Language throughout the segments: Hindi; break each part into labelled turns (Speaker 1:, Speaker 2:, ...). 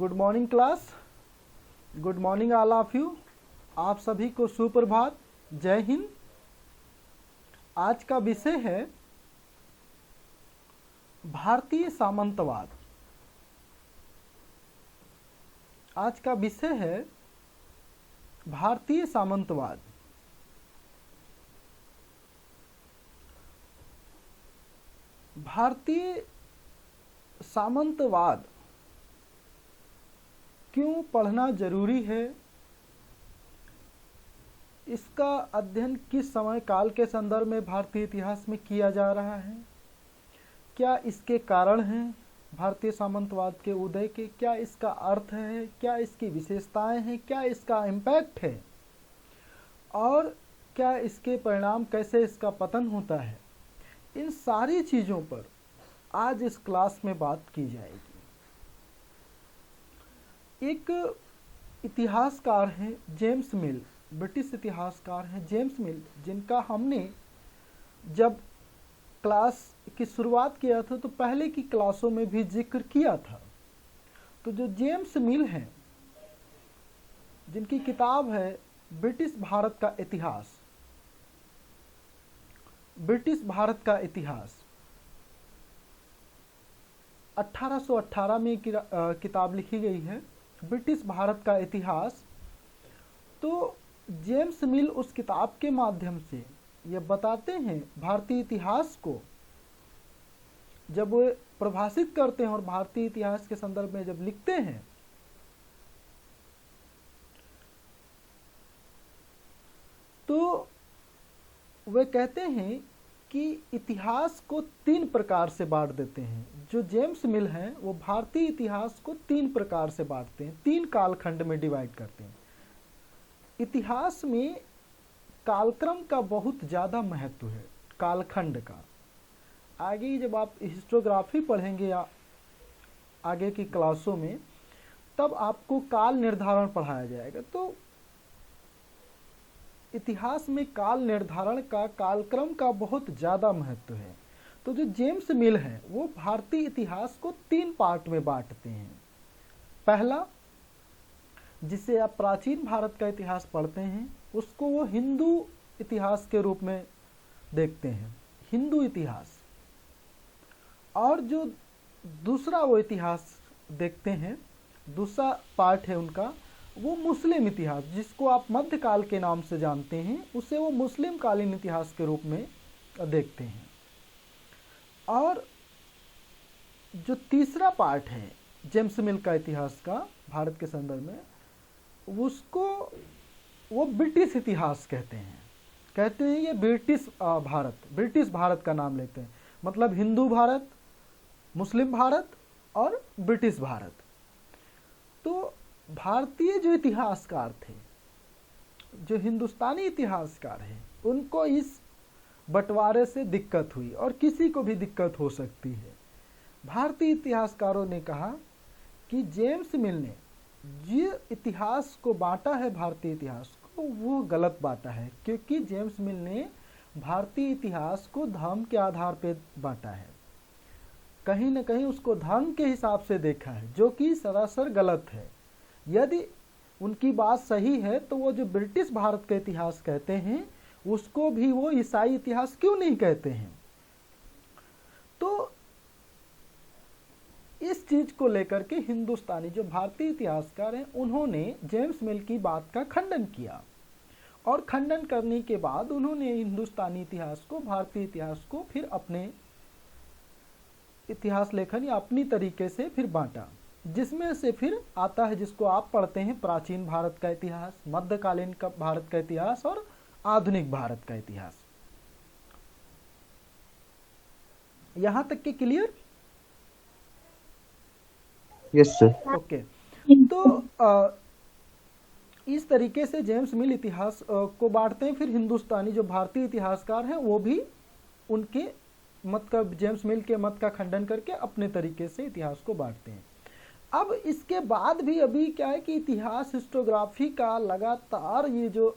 Speaker 1: Good morning class, good morning all of you. आप सभी को सुप्रभात, जय हिंद। आज का विषय है भारतीय सामंतवाद। आज का विषय है भारतीय सामंतवाद। भारतीय सामंतवाद क्यों पढ़ना जरूरी है, इसका अध्ययन किस समय काल के संदर्भ में भारतीय इतिहास में किया जा रहा है, क्या इसके कारण हैं भारतीय सामंतवाद के उदय के, क्या इसका अर्थ है, क्या इसकी विशेषताएं हैं, क्या इसका इम्पैक्ट है और क्या इसके परिणाम, कैसे इसका पतन होता है, इन सारी चीज़ों पर आज इस क्लास में बात की जाएगी। एक इतिहासकार हैं जेम्स मिल, ब्रिटिश इतिहासकार हैं जेम्स मिल, जिनका हमने जब क्लास की शुरुआत किया था तो पहले की क्लासों में भी जिक्र किया था। तो जो जेम्स मिल हैं, जिनकी किताब है ब्रिटिश भारत का इतिहास, ब्रिटिश भारत का इतिहास 1818 में किताब लिखी गई है, ब्रिटिश भारत का इतिहास। तो जेम्स मिल उस किताब के माध्यम से ये बताते हैं भारतीय इतिहास को, जब वो परिभाषित करते हैं और भारतीय इतिहास के संदर्भ में जब लिखते हैं तो वे कहते हैं कि इतिहास को तीन प्रकार से बांट देते हैं। जो जेम्स मिल हैं वो भारतीय इतिहास को तीन प्रकार से बांटते हैं, तीन कालखंड में डिवाइड करते हैं। इतिहास में कालक्रम का बहुत ज़्यादा महत्व है, कालखंड का। आगे जब आप हिस्टोग्राफी पढ़ेंगे या आगे की क्लासों में, तब आपको काल निर्धारण पढ़ाया जाएगा। तो इतिहास में काल निर्धारण का, कालक्रम का बहुत ज़्यादा महत्व है। तो जो जेम्स मिल हैं वो भारतीय इतिहास को तीन पार्ट में बांटते हैं। पहला, जिसे आप प्राचीन भारत का इतिहास पढ़ते हैं, उसको वो हिंदू इतिहास के रूप में देखते हैं, हिंदू इतिहास। और जो दूसरा वो इतिहास देखते हैं, दूसरा पार्ट है उनका, वो मुस्लिम इतिहास, जिसको आप मध्यकाल के नाम से जानते हैं, उसे वो मुस्लिम कालीन इतिहास के रूप में देखते हैं। और जो तीसरा पार्ट है जेम्स मिल का इतिहास का भारत के संदर्भ में, उसको वो ब्रिटिश इतिहास कहते हैं ये ब्रिटिश भारत का नाम लेते हैं। मतलब हिंदू भारत, मुस्लिम भारत और ब्रिटिश भारत। तो भारतीय जो इतिहासकार थे, जो हिंदुस्तानी इतिहासकार हैं, उनको इस बंटवारे से दिक्कत हुई और किसी को भी दिक्कत हो सकती है। भारतीय इतिहासकारों ने कहा कि जेम्स मिल ने जो इतिहास को बांटा है, भारतीय इतिहास को, वो गलत बांटा है, क्योंकि जेम्स मिल ने भारतीय इतिहास को धर्म के आधार पर बांटा है। कहीं न कहीं उसको धर्म के हिसाब से देखा है, जो कि सरासर गलत है। यदि उनकी बात सही है तो वो जो ब्रिटिश भारत का इतिहास कहते हैं, उसको भी वो ईसाई इतिहास क्यों नहीं कहते हैं। तो इस चीज को लेकर के हिंदुस्तानी जो भारतीय इतिहासकार हैं, उन्होंने जेम्स मिल की बात का खंडन किया। और खंडन करने के बाद उन्होंने हिंदुस्तानी इतिहास को, भारतीय इतिहास को फिर अपने इतिहास लेखन या अपनी तरीके से फिर बांटा, जिसमें से फिर आता है जिसको आप पढ़ते हैं प्राचीन भारत का इतिहास, मध्यकालीन का भारत का इतिहास और आधुनिक भारत का इतिहास। यहां तक के क्लियर?
Speaker 2: Yes sir.
Speaker 1: ओके। तो इस तरीके से जेम्स मिल इतिहास को बांटते हैं। फिर हिंदुस्तानी जो भारतीय इतिहासकार हैं वो भी उनके मत का, जेम्स मिल के मत का खंडन करके अपने तरीके से इतिहास को बांटते हैं। अब इसके बाद भी अभी क्या है कि इतिहास, हिस्टोग्राफी का लगातार ये जो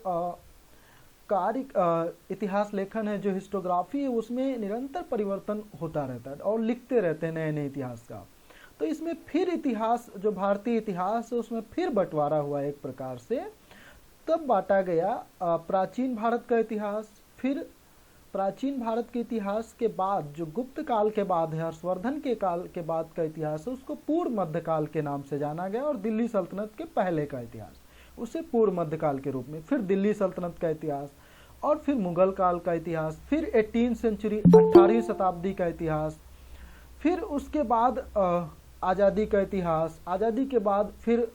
Speaker 1: कार्य इतिहास लेखन है, जो हिस्टोग्राफी है, उसमें निरंतर परिवर्तन होता रहता है और लिखते रहते हैं नए नए इतिहास का। तो इसमें फिर इतिहास, जो भारतीय इतिहास है उसमें फिर बंटवारा हुआ एक प्रकार से। तब बांटा गया प्राचीन भारत का इतिहास, फिर प्राचीन भारत के इतिहास के बाद जो गुप्त काल के बाद है, हर्षवर्धन के काल के बाद का इतिहास है, उसको पूर्व मध्यकाल के नाम से जाना गया। और दिल्ली सल्तनत के पहले का इतिहास उसे पूर्व मध्यकाल के रूप में, फिर दिल्ली सल्तनत का इतिहास, और फिर मुगल काल का इतिहास, फिर 18वीं सेंचुरी 18वीं शताब्दी का इतिहास, फिर उसके बाद आज़ादी का इतिहास, आज़ादी के बाद फिर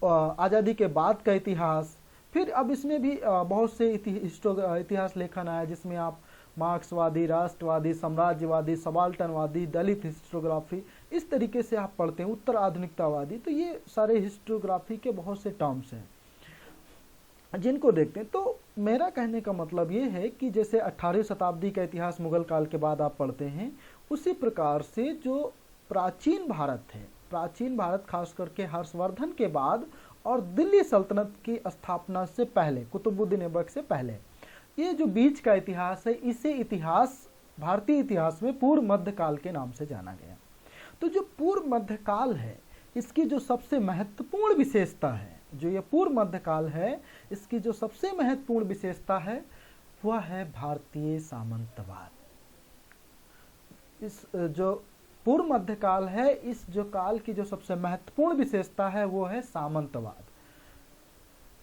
Speaker 1: आज़ादी के बाद का इतिहास, फिर अब इसमें भी बहुत से इतिहास लेखन आया जिसमें आप मार्क्सवादी, राष्ट्रवादी, साम्राज्यवादी, सबाल्टनवादी, दलित हिस्टोग्राफी, इस तरीके से आप पढ़ते हैं, उत्तर आधुनिकतावादी। तो ये सारे हिस्टोग्राफी के बहुत से टर्म्स हैं जिनको देखते हैं। तो मेरा कहने का मतलब ये है कि जैसे 18वीं शताब्दी का इतिहास मुगल काल के बाद आप पढ़ते हैं, उसी प्रकार से जो प्राचीन भारत है, प्राचीन भारत खास करके हर्षवर्धन के बाद और दिल्ली सल्तनत की स्थापना से पहले, कुतुबुद्दीन ऐबक से पहले, ये जो बीच का इतिहास है, इसे इतिहास, भारतीय इतिहास में पूर्व मध्यकाल के नाम से जाना गया। तो जो पूर्व मध्यकाल है, इसकी जो सबसे महत्वपूर्ण विशेषता है, जो ये पूर्व मध्यकाल है, इसकी जो सबसे महत्वपूर्ण विशेषता है वह है भारतीय सामंतवाद। इस जो पूर्व मध्यकाल है, इस जो काल की जो सबसे महत्वपूर्ण विशेषता है वो है सामंतवाद,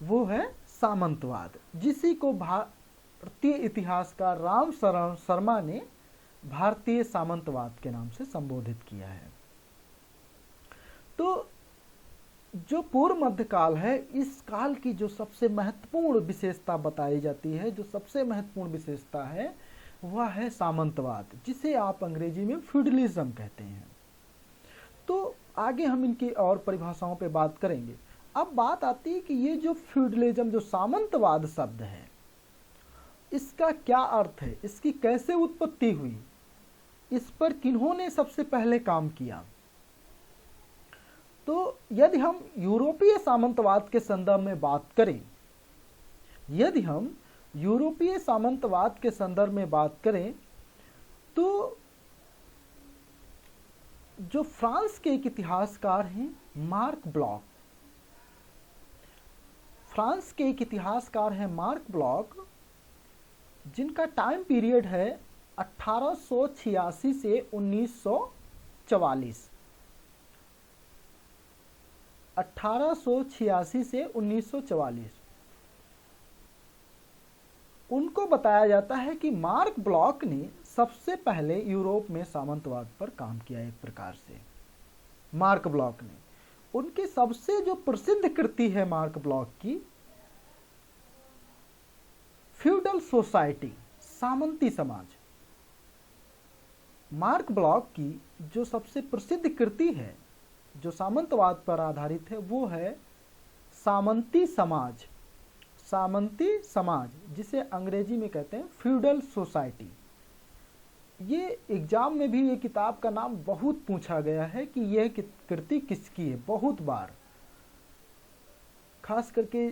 Speaker 1: वो है सामंतवाद, जिसी को भारतीय इतिहासकार राम शरण शर्मा ने भारतीय सामंतवाद के नाम से संबोधित किया है। तो जो पूर्व मध्यकाल है, इस काल की जो सबसे महत्वपूर्ण विशेषता बताई जाती है, जो सबसे महत्वपूर्ण विशेषता है वह है सामंतवाद, जिसे आप अंग्रेजी में फ्यूडलिज्म कहते हैं। तो आगे हम इनकी और परिभाषाओं पे बात करेंगे। अब बात आती है कि ये जो फ्यूडलिज्म, जो सामंतवाद शब्द है, इसका क्या अर्थ है, इसकी कैसे उत्पत्ति हुई, इस पर किन्होंने सबसे पहले काम किया। तो यदि हम यूरोपीय सामंतवाद के संदर्भ में बात करें, यदि हम यूरोपीय सामंतवाद के संदर्भ में बात करें, तो जो फ्रांस के एक इतिहासकार हैं मार्क ब्लॉक, फ्रांस के एक इतिहासकार हैं मार्क ब्लॉक, जिनका टाइम पीरियड है 1886 से 1944, 1886 से 1944। उनको बताया जाता है कि मार्क ब्लॉक ने सबसे पहले यूरोप में सामंतवाद पर काम किया। एक प्रकार से मार्क ब्लॉक ने, उनकी सबसे जो प्रसिद्ध कृति है मार्क ब्लॉक की, फ्यूडल सोसाइटी, सामंती समाज। मार्क ब्लॉक की जो सबसे प्रसिद्ध कृति है जो सामंतवाद पर आधारित है, वो है सामंती समाज, सामंती समाज, जिसे अंग्रेजी में कहते हैं फ्यूडल सोसाइटी। ये एग्जाम में भी ये किताब का नाम बहुत पूछा गया है कि यह कृति किसकी है, बहुत बार, खास करके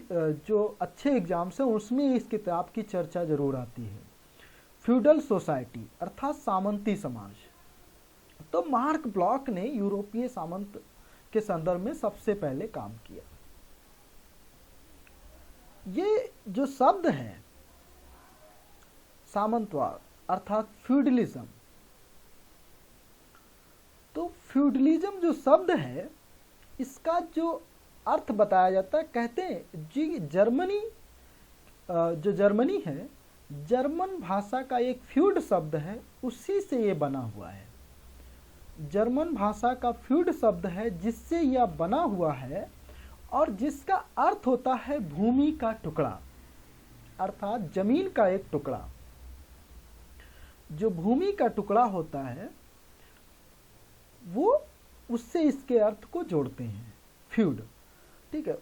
Speaker 1: जो अच्छे एग्जाम्स हैं उसमें इस किताब की चर्चा जरूर आती है। फ्यूडल सोसाइटी अर्थात सामंती समाज। तो मार्क ब्लॉक ने यूरोपीय सामंत के संदर्भ में सबसे पहले काम किया। ये जो शब्द है सामंतवाद अर्थात फ्यूडलिज्म, तो फ्यूडलिज्म जो शब्द है, इसका जो अर्थ बताया जाता है, कहते हैं जी जर्मनी, जो जर्मनी है, जर्मन भाषा का एक फ्यूड शब्द है, उसी से ये बना हुआ है। जर्मन भाषा का फ्यूड शब्द है जिससे यह बना हुआ है, और जिसका अर्थ होता है भूमि का टुकड़ा, अर्थात जमीन का एक टुकड़ा। जो भूमि का टुकड़ा होता है वो, उससे इसके अर्थ को जोड़ते हैं फ्यूड, ठीक है।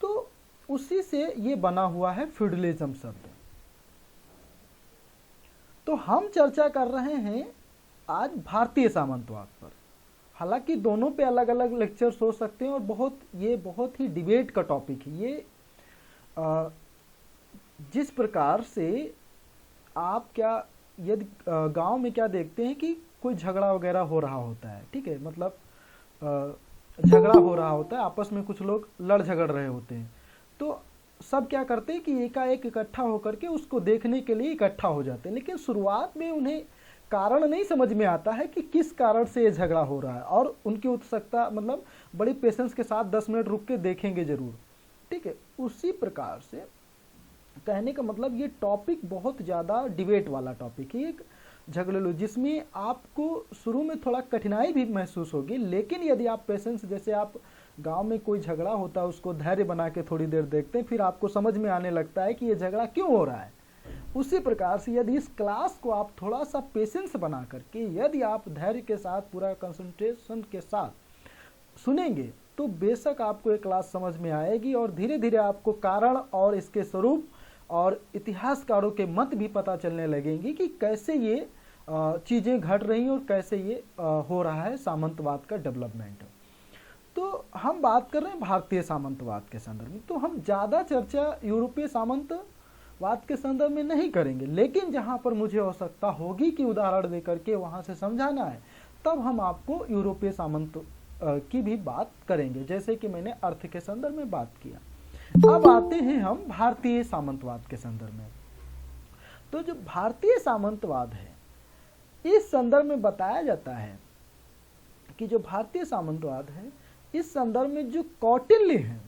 Speaker 1: तो उसी से ये बना हुआ है फ्यूडलिज्म शब्द। तो हम चर्चा कर रहे हैं आज भारतीय सामंतवाद पर। हालांकि दोनों पे अलग अलग लेक्चर्स हो सकते हैं और बहुत ही डिबेट का टॉपिक है ये। जिस प्रकार से आप क्या, यदि गांव में क्या देखते हैं कि कोई झगड़ा वगैरह हो रहा होता है, ठीक है, मतलब झगड़ा हो रहा होता है, आपस में कुछ लोग लड़ झगड़ रहे होते हैं, तो सब क्या करते हैं कि एकाएक इकट्ठा होकर के उसको देखने के लिए इकट्ठा हो जाते हैं। लेकिन शुरुआत में उन्हें कारण नहीं समझ में आता है कि किस कारण से ये झगड़ा हो रहा है, और उनकी उत्सुकता मतलब बड़ी पेशेंस के साथ 10 मिनट रुक के देखेंगे जरूर, ठीक है। उसी प्रकार से कहने का मतलब ये टॉपिक बहुत ज़्यादा डिबेट वाला टॉपिक है, एक झगड़ेलू, जिसमें आपको शुरू में थोड़ा कठिनाई भी महसूस होगी, लेकिन यदि आप पेशेंस, जैसे आप गांव में कोई झगड़ा होता है उसको धैर्य बना के थोड़ी देर देखते हैं, फिर आपको समझ में आने लगता है कि ये झगड़ा क्यों हो रहा है। उसी प्रकार से यदि इस क्लास को आप थोड़ा सा पेशेंस बना करके, यदि आप धैर्य के साथ पूरा कंसंट्रेशन के साथ सुनेंगे, तो बेशक आपको ये क्लास समझ में आएगी, और धीरे धीरे आपको कारण और इसके स्वरूप और इतिहासकारों के मत भी पता चलने लगेंगे कि कैसे ये चीज़ें घट रही और कैसे ये हो रहा है सामंतवाद का डेवलपमेंट। तो हम बात कर रहे हैं भारतीय सामंतवाद के संदर्भ में, तो हम ज़्यादा चर्चा यूरोपीय सामंतवाद के संदर्भ में नहीं करेंगे, लेकिन जहाँ पर मुझे आवश्यकता होगी कि उदाहरण दे करके वहाँ से समझाना है, तब हम आपको यूरोपीय सामंत की भी बात करेंगे, जैसे कि मैंने अर्थ के संदर्भ में बात किया। अब आते हैं हम भारतीय सामंतवाद के संदर्भ में। तो जो भारतीय सामंतवाद है, इस संदर्भ में बताया जाता है कि जो भारतीय सामंतवाद है, इस संदर्भ में जो कौटिल्य है,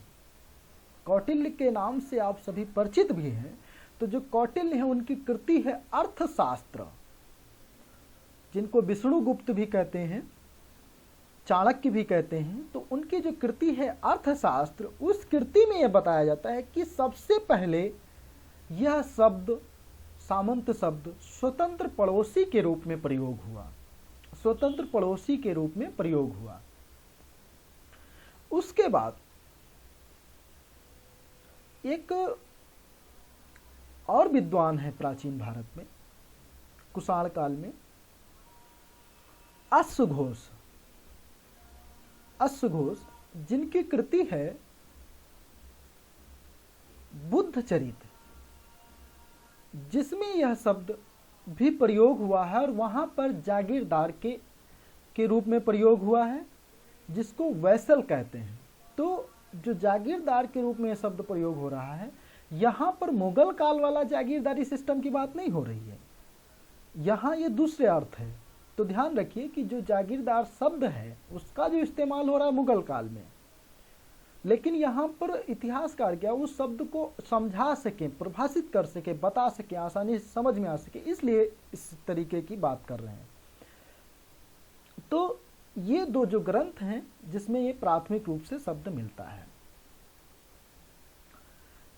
Speaker 1: कौटिल्य के नाम से आप सभी परिचित भी हैं, तो जो कौटिल्य है उनकी कृति है अर्थशास्त्र, जिनको विष्णुगुप्त भी कहते हैं, चाणक्य भी कहते हैं। तो उनकी जो कृति है अर्थशास्त्र, उस कृति में यह बताया जाता है कि सबसे पहले यह शब्द, सामंत शब्द, स्वतंत्र पड़ोसी के रूप में प्रयोग हुआ, स्वतंत्र पड़ोसी के रूप में प्रयोग हुआ। उसके बाद एक और विद्वान है प्राचीन भारत में, कुषाण काल में, अश्वघोष, अश्वघोष, जिनकी कृति है बुद्ध चरित्र, जिसमें यह शब्द भी प्रयोग हुआ है, और वहां पर जागीरदार के रूप में प्रयोग हुआ है, जिसको वैसल कहते हैं। तो जो जागीरदार के रूप में यह शब्द प्रयोग हो रहा है, यहाँ पर मुगल काल वाला जागीरदारी सिस्टम की बात नहीं हो रही है, यहाँ ये दूसरे अर्थ है। तो ध्यान रखिए कि जो जागीरदार शब्द है उसका जो इस्तेमाल हो रहा है मुगल काल में, लेकिन यहाँ पर इतिहासकार क्या उस शब्द को समझा सके, परिभाषित कर सके, बता सके, आसानी से समझ में आ सके, इसलिए इस तरीके की बात कर रहे हैं। तो ये दो जो ग्रंथ हैं जिसमें ये प्राथमिक रूप से शब्द मिलता है।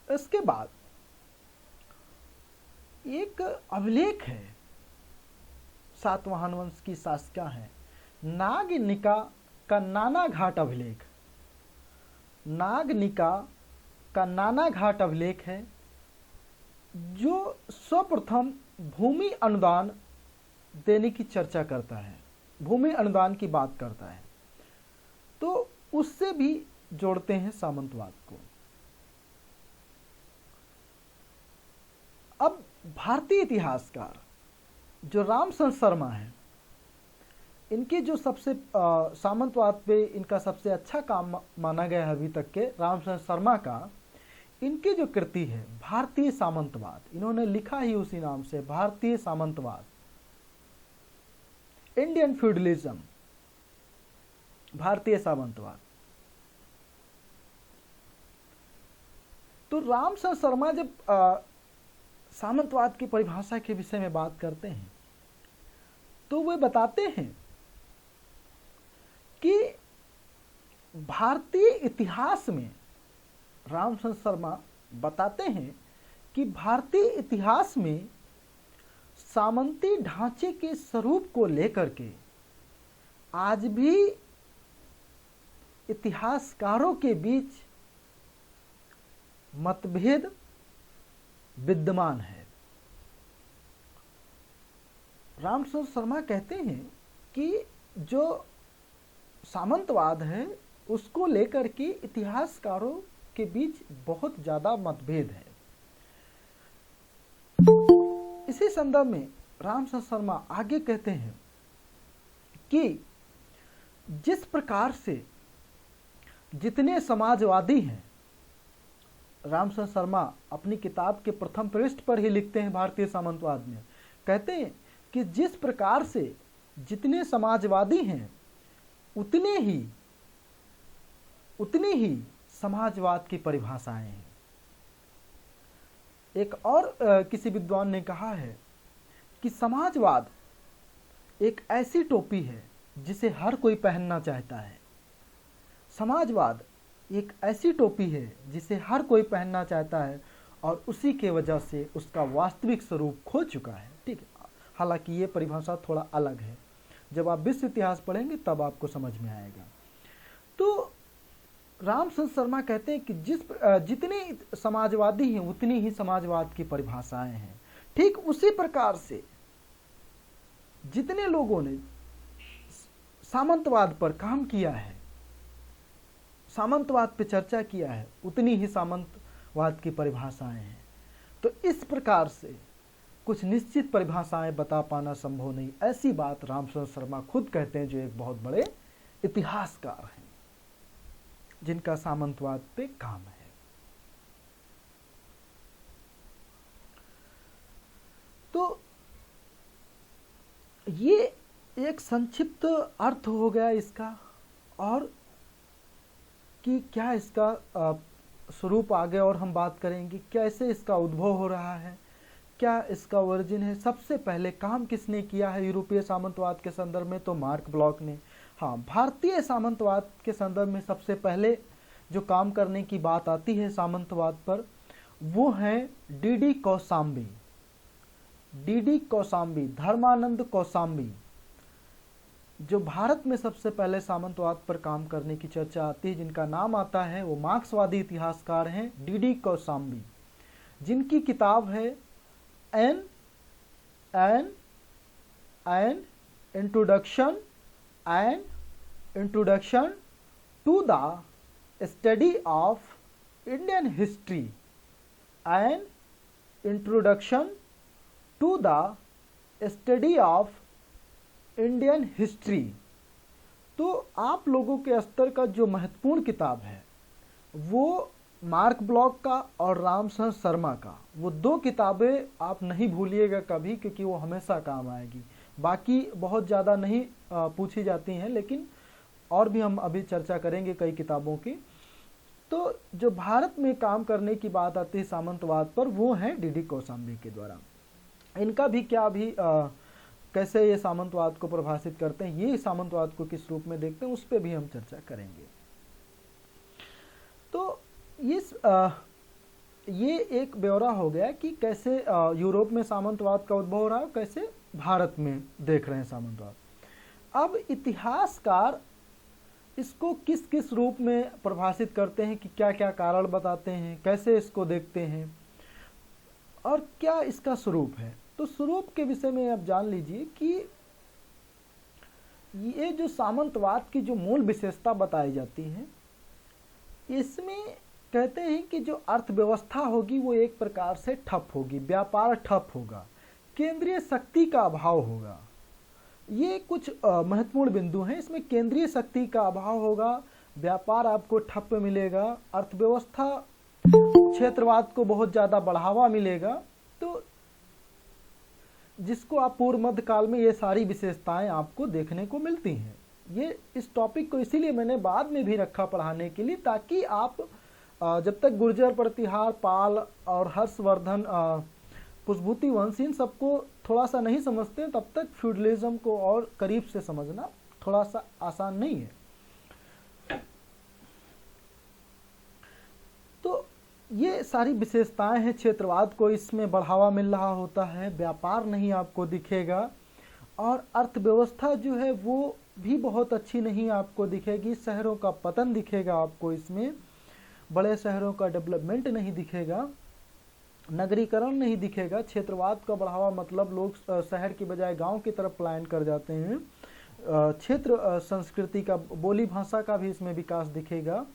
Speaker 1: इसके बाद एक अभिलेख है, सातवाहन वंश की शासिका है, नागनिका का नाना घाट अभिलेख, नागनिका का नाना घाट अभिलेख है, जो सर्वप्रथम भूमि अनुदान देने की चर्चा करता है, भूमि अनुदान की बात करता है। तो उससे भी जोड़ते हैं सामंतवाद को। अब भारतीय इतिहासकार जो रामचंद्र शर्मा है, इनके जो सबसे सामंतवाद पे इनका सबसे अच्छा काम माना गया है अभी तक के, रामचंद्र शर्मा का, इनकी जो कृति है भारतीय सामंतवाद, इन्होंने लिखा ही उसी नाम से, भारतीय सामंतवाद, इंडियन फ्यूडलिज्म, भारतीय सामंतवाद। तो रामचंद्र शर्मा जब सामंतवाद की परिभाषा के विषय में बात करते हैं, तो वे बताते हैं कि भारतीय इतिहास में, रामचंद्र शर्मा बताते हैं कि भारतीय इतिहास में सामंती ढांचे के स्वरूप को लेकर के आज भी इतिहासकारों के बीच मतभेद विद्यमान है। रामचंद्र शर्मा कहते हैं कि जो सामंतवाद है उसको लेकर के इतिहासकारों के बीच बहुत ज्यादा मतभेद है। इसी संदर्भ में रामचंद्र शर्मा आगे कहते हैं कि जिस प्रकार से जितने समाजवादी हैं, रामचंद्र शर्मा अपनी किताब के प्रथम पृष्ठ पर ही लिखते हैं भारतीय सामंतवाद में, कहते हैं कि जिस प्रकार से जितने समाजवादी हैं उतनी ही समाजवाद की परिभाषाएं हैं। एक और किसी विद्वान ने कहा है कि समाजवाद एक ऐसी टोपी है जिसे हर कोई पहनना चाहता है। समाजवाद एक ऐसी टोपी है जिसे हर कोई पहनना चाहता है और उसी के वजह से उसका वास्तविक स्वरूप खो चुका है। ठीक है, हालांकि ये परिभाषा थोड़ा अलग है, जब आप विश्व इतिहास पढ़ेंगे तब आपको समझ में आएगा। तो रामचंद्र शर्मा कहते हैं कि जितने समाजवादी हैं उतनी ही समाजवाद की परिभाषाएं हैं। ठीक उसी प्रकार से जितने लोगों ने सामंतवाद पर काम किया है, सामंतवाद पे चर्चा किया है, उतनी ही सामंतवाद की परिभाषाएं हैं। तो इस प्रकार से कुछ निश्चित परिभाषाएं बता पाना संभव नहीं, ऐसी बात रामचंद्र शर्मा खुद कहते हैं, जो एक बहुत बड़े इतिहासकार हैं जिनका सामंतवाद पे काम है। तो ये एक संक्षिप्त अर्थ हो गया इसका, और कि क्या इसका स्वरूप आगे और हम बात करेंगे, कैसे इसका उद्भव हो रहा है, क्या इसका ओरिजिन है। सबसे पहले काम किसने किया है यूरोपीय सामंतवाद के संदर्भ में? तो मार्क ब्लॉक ने। हाँ, भारतीय सामंतवाद के संदर्भ में सबसे पहले जो काम करने की बात आती है सामंतवाद पर, वो है डी कौशाम्बी, धर्मानंद कौशाम्बी। जो भारत में सबसे पहले सामंतवाद पर काम करने की चर्चा आती है, जिनका नाम आता है, वो मार्क्सवादी इतिहासकार हैं डी कौशाम्बी, जिनकी किताब है an introduction to the study of Indian history, an introduction to the study of Indian history. तो आप लोगों के स्तर का जो महत्वपूर्ण किताब है वो मार्क ब्लॉक का और रामचंद्र शर्मा का, वो दो किताबें आप नहीं भूलिएगा कभी, क्योंकि वो हमेशा काम आएगी। बाकी बहुत ज़्यादा नहीं पूछी जाती हैं, लेकिन और भी हम अभी चर्चा करेंगे कई किताबों की। तो जो भारत में काम करने की बात आती है सामंतवाद पर, वो है डी कौशाम्बी के द्वारा। इनका भी क्या भी कैसे ये सामंतवाद को परिभाषित करते हैं, ये सामंतवाद को किस रूप में देखते हैं, उस पर भी हम चर्चा करेंगे। तो ये एक ब्यौरा हो गया कि कैसे यूरोप में सामंतवाद का उद्भव हो रहा है, कैसे भारत में देख रहे हैं सामंतवाद। अब इतिहासकार इसको किस किस रूप में परिभाषित करते हैं, कि क्या क्या कारण बताते हैं, कैसे इसको देखते हैं और क्या इसका स्वरूप है। तो स्वरूप के विषय में आप जान लीजिए कि ये जो सामंतवाद की जो मूल विशेषता बताई जाती है, इसमें कहते हैं कि जो अर्थव्यवस्था होगी वो एक प्रकार से ठप होगी, व्यापार ठप होगा, केंद्रीय शक्ति का अभाव होगा। ये कुछ महत्वपूर्ण बिंदु हैं। इसमें केंद्रीय शक्ति का अभाव होगा, व्यापार आपको ठप मिलेगा, अर्थव्यवस्था क्षेत्रवाद को बहुत ज़्यादा बढ़ावा मिलेगा। तो जिसको आप पूर्व मध्य काल में ये सारी विशेषताएं आपको देखने को मिलती हैं। ये इस टॉपिक को इसीलिए मैंने बाद में भी रखा पढ़ाने के लिए, ताकि आप जब तक गुर्जर, प्रतिहार, पाल और हर्षवर्धन, पुष्पभूति वंश इन सबको थोड़ा सा नहीं समझते, तब तक फ्यूडलिज्म को और करीब से समझना थोड़ा सा आसान नहीं है। तो ये सारी विशेषताएं हैं। क्षेत्रवाद को इसमें बढ़ावा मिल रहा होता है, व्यापार नहीं आपको दिखेगा, और अर्थव्यवस्था जो है वो भी बहुत अच्छी नहीं आपको दिखेगी। शहरों का पतन दिखेगा आपको, इसमें बड़े शहरों का डेवलपमेंट नहीं दिखेगा, नगरीकरण नहीं दिखेगा। क्षेत्रवाद का बढ़ावा मतलब लोग शहर की बजाय गांव की तरफ पलायन कर जाते हैं। क्षेत्र संस्कृति का, बोली भाषा का भी इसमें विकास दिखेगा।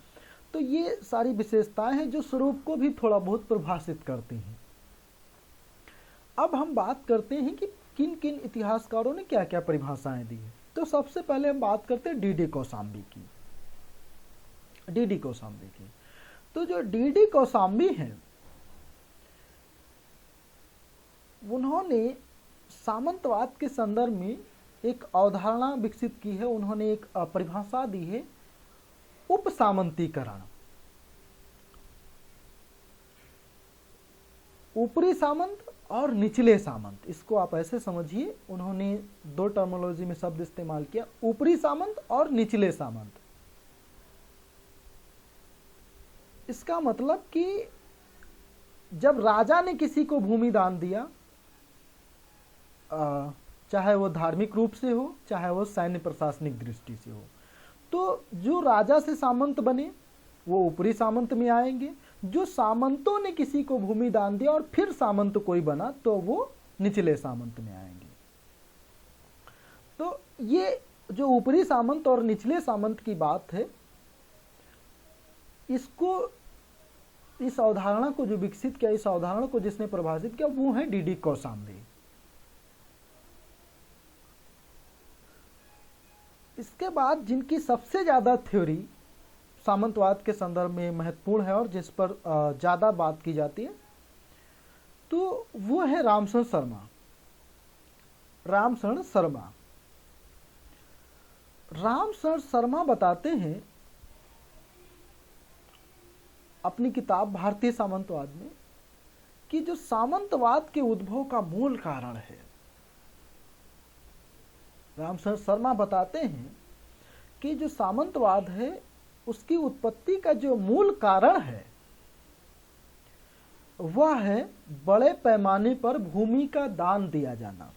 Speaker 1: तो ये सारी विशेषताएं हैं जो स्वरूप को भी थोड़ा बहुत प्रभाषित करती हैं। अब हम बात करते हैं कि किन किन इतिहासकारों ने क्या क्या परिभाषाएं दी है। तो सबसे पहले हम बात करते हैं डीडी कौशाम्बी की। डीडी कौशाम्बी की, तो जो डीडी कौशाम्बी हैं, उन्होंने सामंतवाद के संदर्भ में एक अवधारणा विकसित की है। उन्होंने एक परिभाषा दी है, उप सामंतीकरण। ऊपरी सामंत और निचले सामंत, इसको आप ऐसे समझिए। उन्होंने दो टर्मिनोलॉजी में शब्द इस्तेमाल किया, ऊपरी सामंत और निचले सामंत। इसका मतलब कि जब राजा ने किसी को भूमि दान दिया, चाहे वो धार्मिक रूप से हो, चाहे वो सैन्य प्रशासनिक दृष्टि से हो, तो जो राजा से सामंत बने वो ऊपरी सामंत में आएंगे। जो सामंतों ने किसी को भूमि दान दिया और फिर सामंत कोई बना तो वो निचले सामंत में आएंगे। तो ये जो ऊपरी सामंत और निचले सामंत की बात है, इसको, इस अवधारणा को जो विकसित किया, इस अवधारणा को जिसने परिभाषित किया, वो है डीडी कौशाम्बी। इसके बाद जिनकी सबसे ज्यादा थ्योरी सामंतवाद के संदर्भ में महत्वपूर्ण है और जिस पर ज्यादा बात की जाती है, तो वो है रामशरण शर्मा। रामशरण शर्मा, रामशरण शर्मा बताते हैं अपनी किताब भारतीय सामंतवाद में कि जो सामंतवाद के उद्भव का मूल कारण है, रामशरण शर्मा बताते हैं कि जो सामंतवाद है उसकी उत्पत्ति का जो मूल कारण है वह है बड़े पैमाने पर भूमि का दान दिया जाना।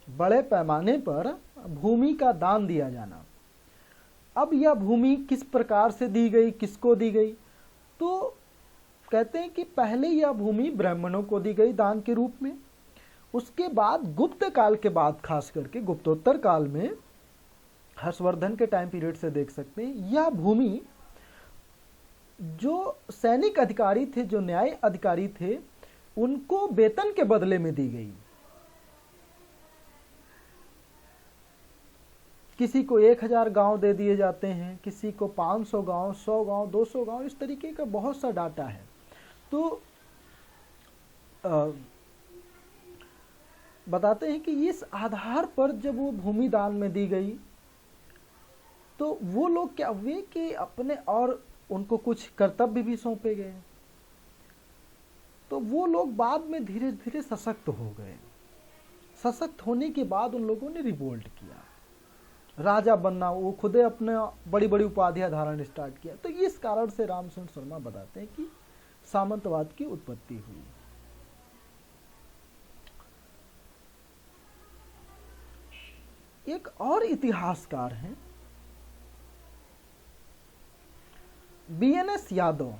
Speaker 1: बड़े पैमाने पर भूमि का दान दिया जाना। अब यह भूमि किस प्रकार से दी गई, किसको दी गई? तो कहते हैं कि पहले यह भूमि ब्राह्मणों को दी गई दान के रूप में। उसके बाद गुप्त काल के बाद, खास करके गुप्तोत्तर काल में, हर्षवर्धन के टाइम पीरियड से देख सकते हैं, यह भूमि जो सैनिक अधिकारी थे, जो न्याय अधिकारी थे, उनको वेतन के बदले में दी गई। किसी को 1000 गांव दे दिए जाते हैं, किसी को 500 गांव, 100 गांव, 200 गांव, इस तरीके का बहुत सा डाटा है। तो बताते हैं कि इस आधार पर जब वो भूमि दान में दी गई तो वो लोग क्या हुए कि अपने, और उनको कुछ कर्तव्य भी सौंपे गए, तो वो लोग बाद में धीरे धीरे सशक्त हो गए। सशक्त होने के बाद उन लोगों ने रिवोल्ट किया, राजा बनना, वो खुदे अपने बड़ी बड़ी उपाधियां धारण स्टार्ट किया। तो इस कारण से रामशरण शर्मा बताते हैं कि सामंतवाद की उत्पत्ति हुई। एक और इतिहासकार हैं बीएनएस यादव।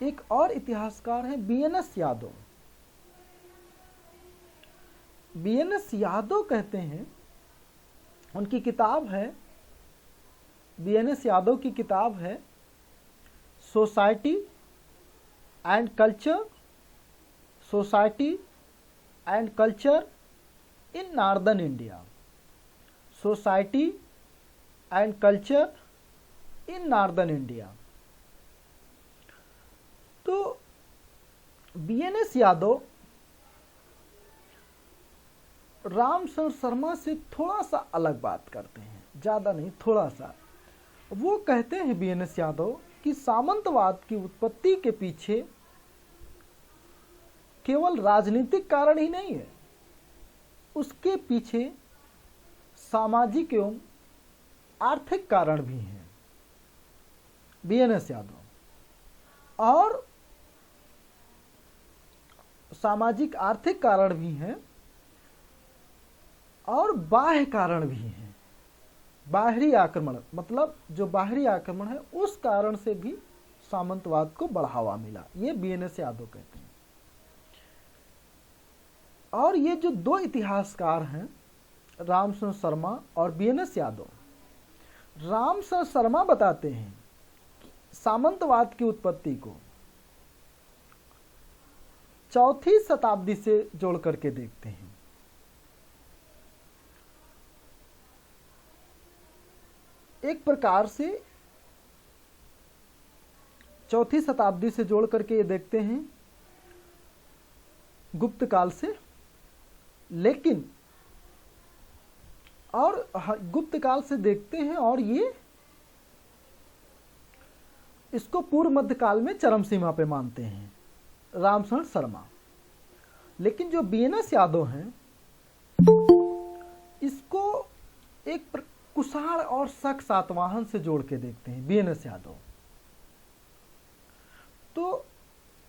Speaker 1: एक और इतिहासकार हैं बीएनएस यादव। बीएनएस यादव कहते हैं, उनकी किताब है, बीएनएस यादव की किताब है society and culture, society and culture in northern India, society and culture in northern India. तो बीएनएस यादव रामशरण शर्मा से थोड़ा सा अलग बात करते हैं, ज्यादा नहीं, थोड़ा सा। वो कहते हैं बीएनएस यादव कि सामंतवाद की उत्पत्ति के पीछे केवल राजनीतिक कारण ही नहीं है, उसके पीछे सामाजिक एवं आर्थिक कारण भी हैं। बीएनएस यादव, और सामाजिक आर्थिक कारण भी हैं और बाह्य कारण भी हैं। बाहरी आक्रमण, मतलब जो बाहरी आक्रमण है उस कारण से भी सामंतवाद को बढ़ावा मिला, ये बीएनएस यादव कहते हैं। और ये जो दो इतिहासकार हैं, रामशरण शर्मा और बीएनएस यादव, रामशरण शर्मा बताते हैं कि सामंतवाद की उत्पत्ति को 4वीं शताब्दी से जोड़ करके देखते हैं। एक प्रकार से चौथी शताब्दी से जोड़ करके ये देखते हैं गुप्त काल से, लेकिन और गुप्त काल से देखते हैं और ये इसको पूर्व मध्य काल में चरम सीमा पे मानते हैं रामशरण शर्मा। लेकिन जो बीएनएस यादव हैं इसको एक कुषाण और शक सातवाहन से जोड़ के देखते हैं बीएनएस यादव। तो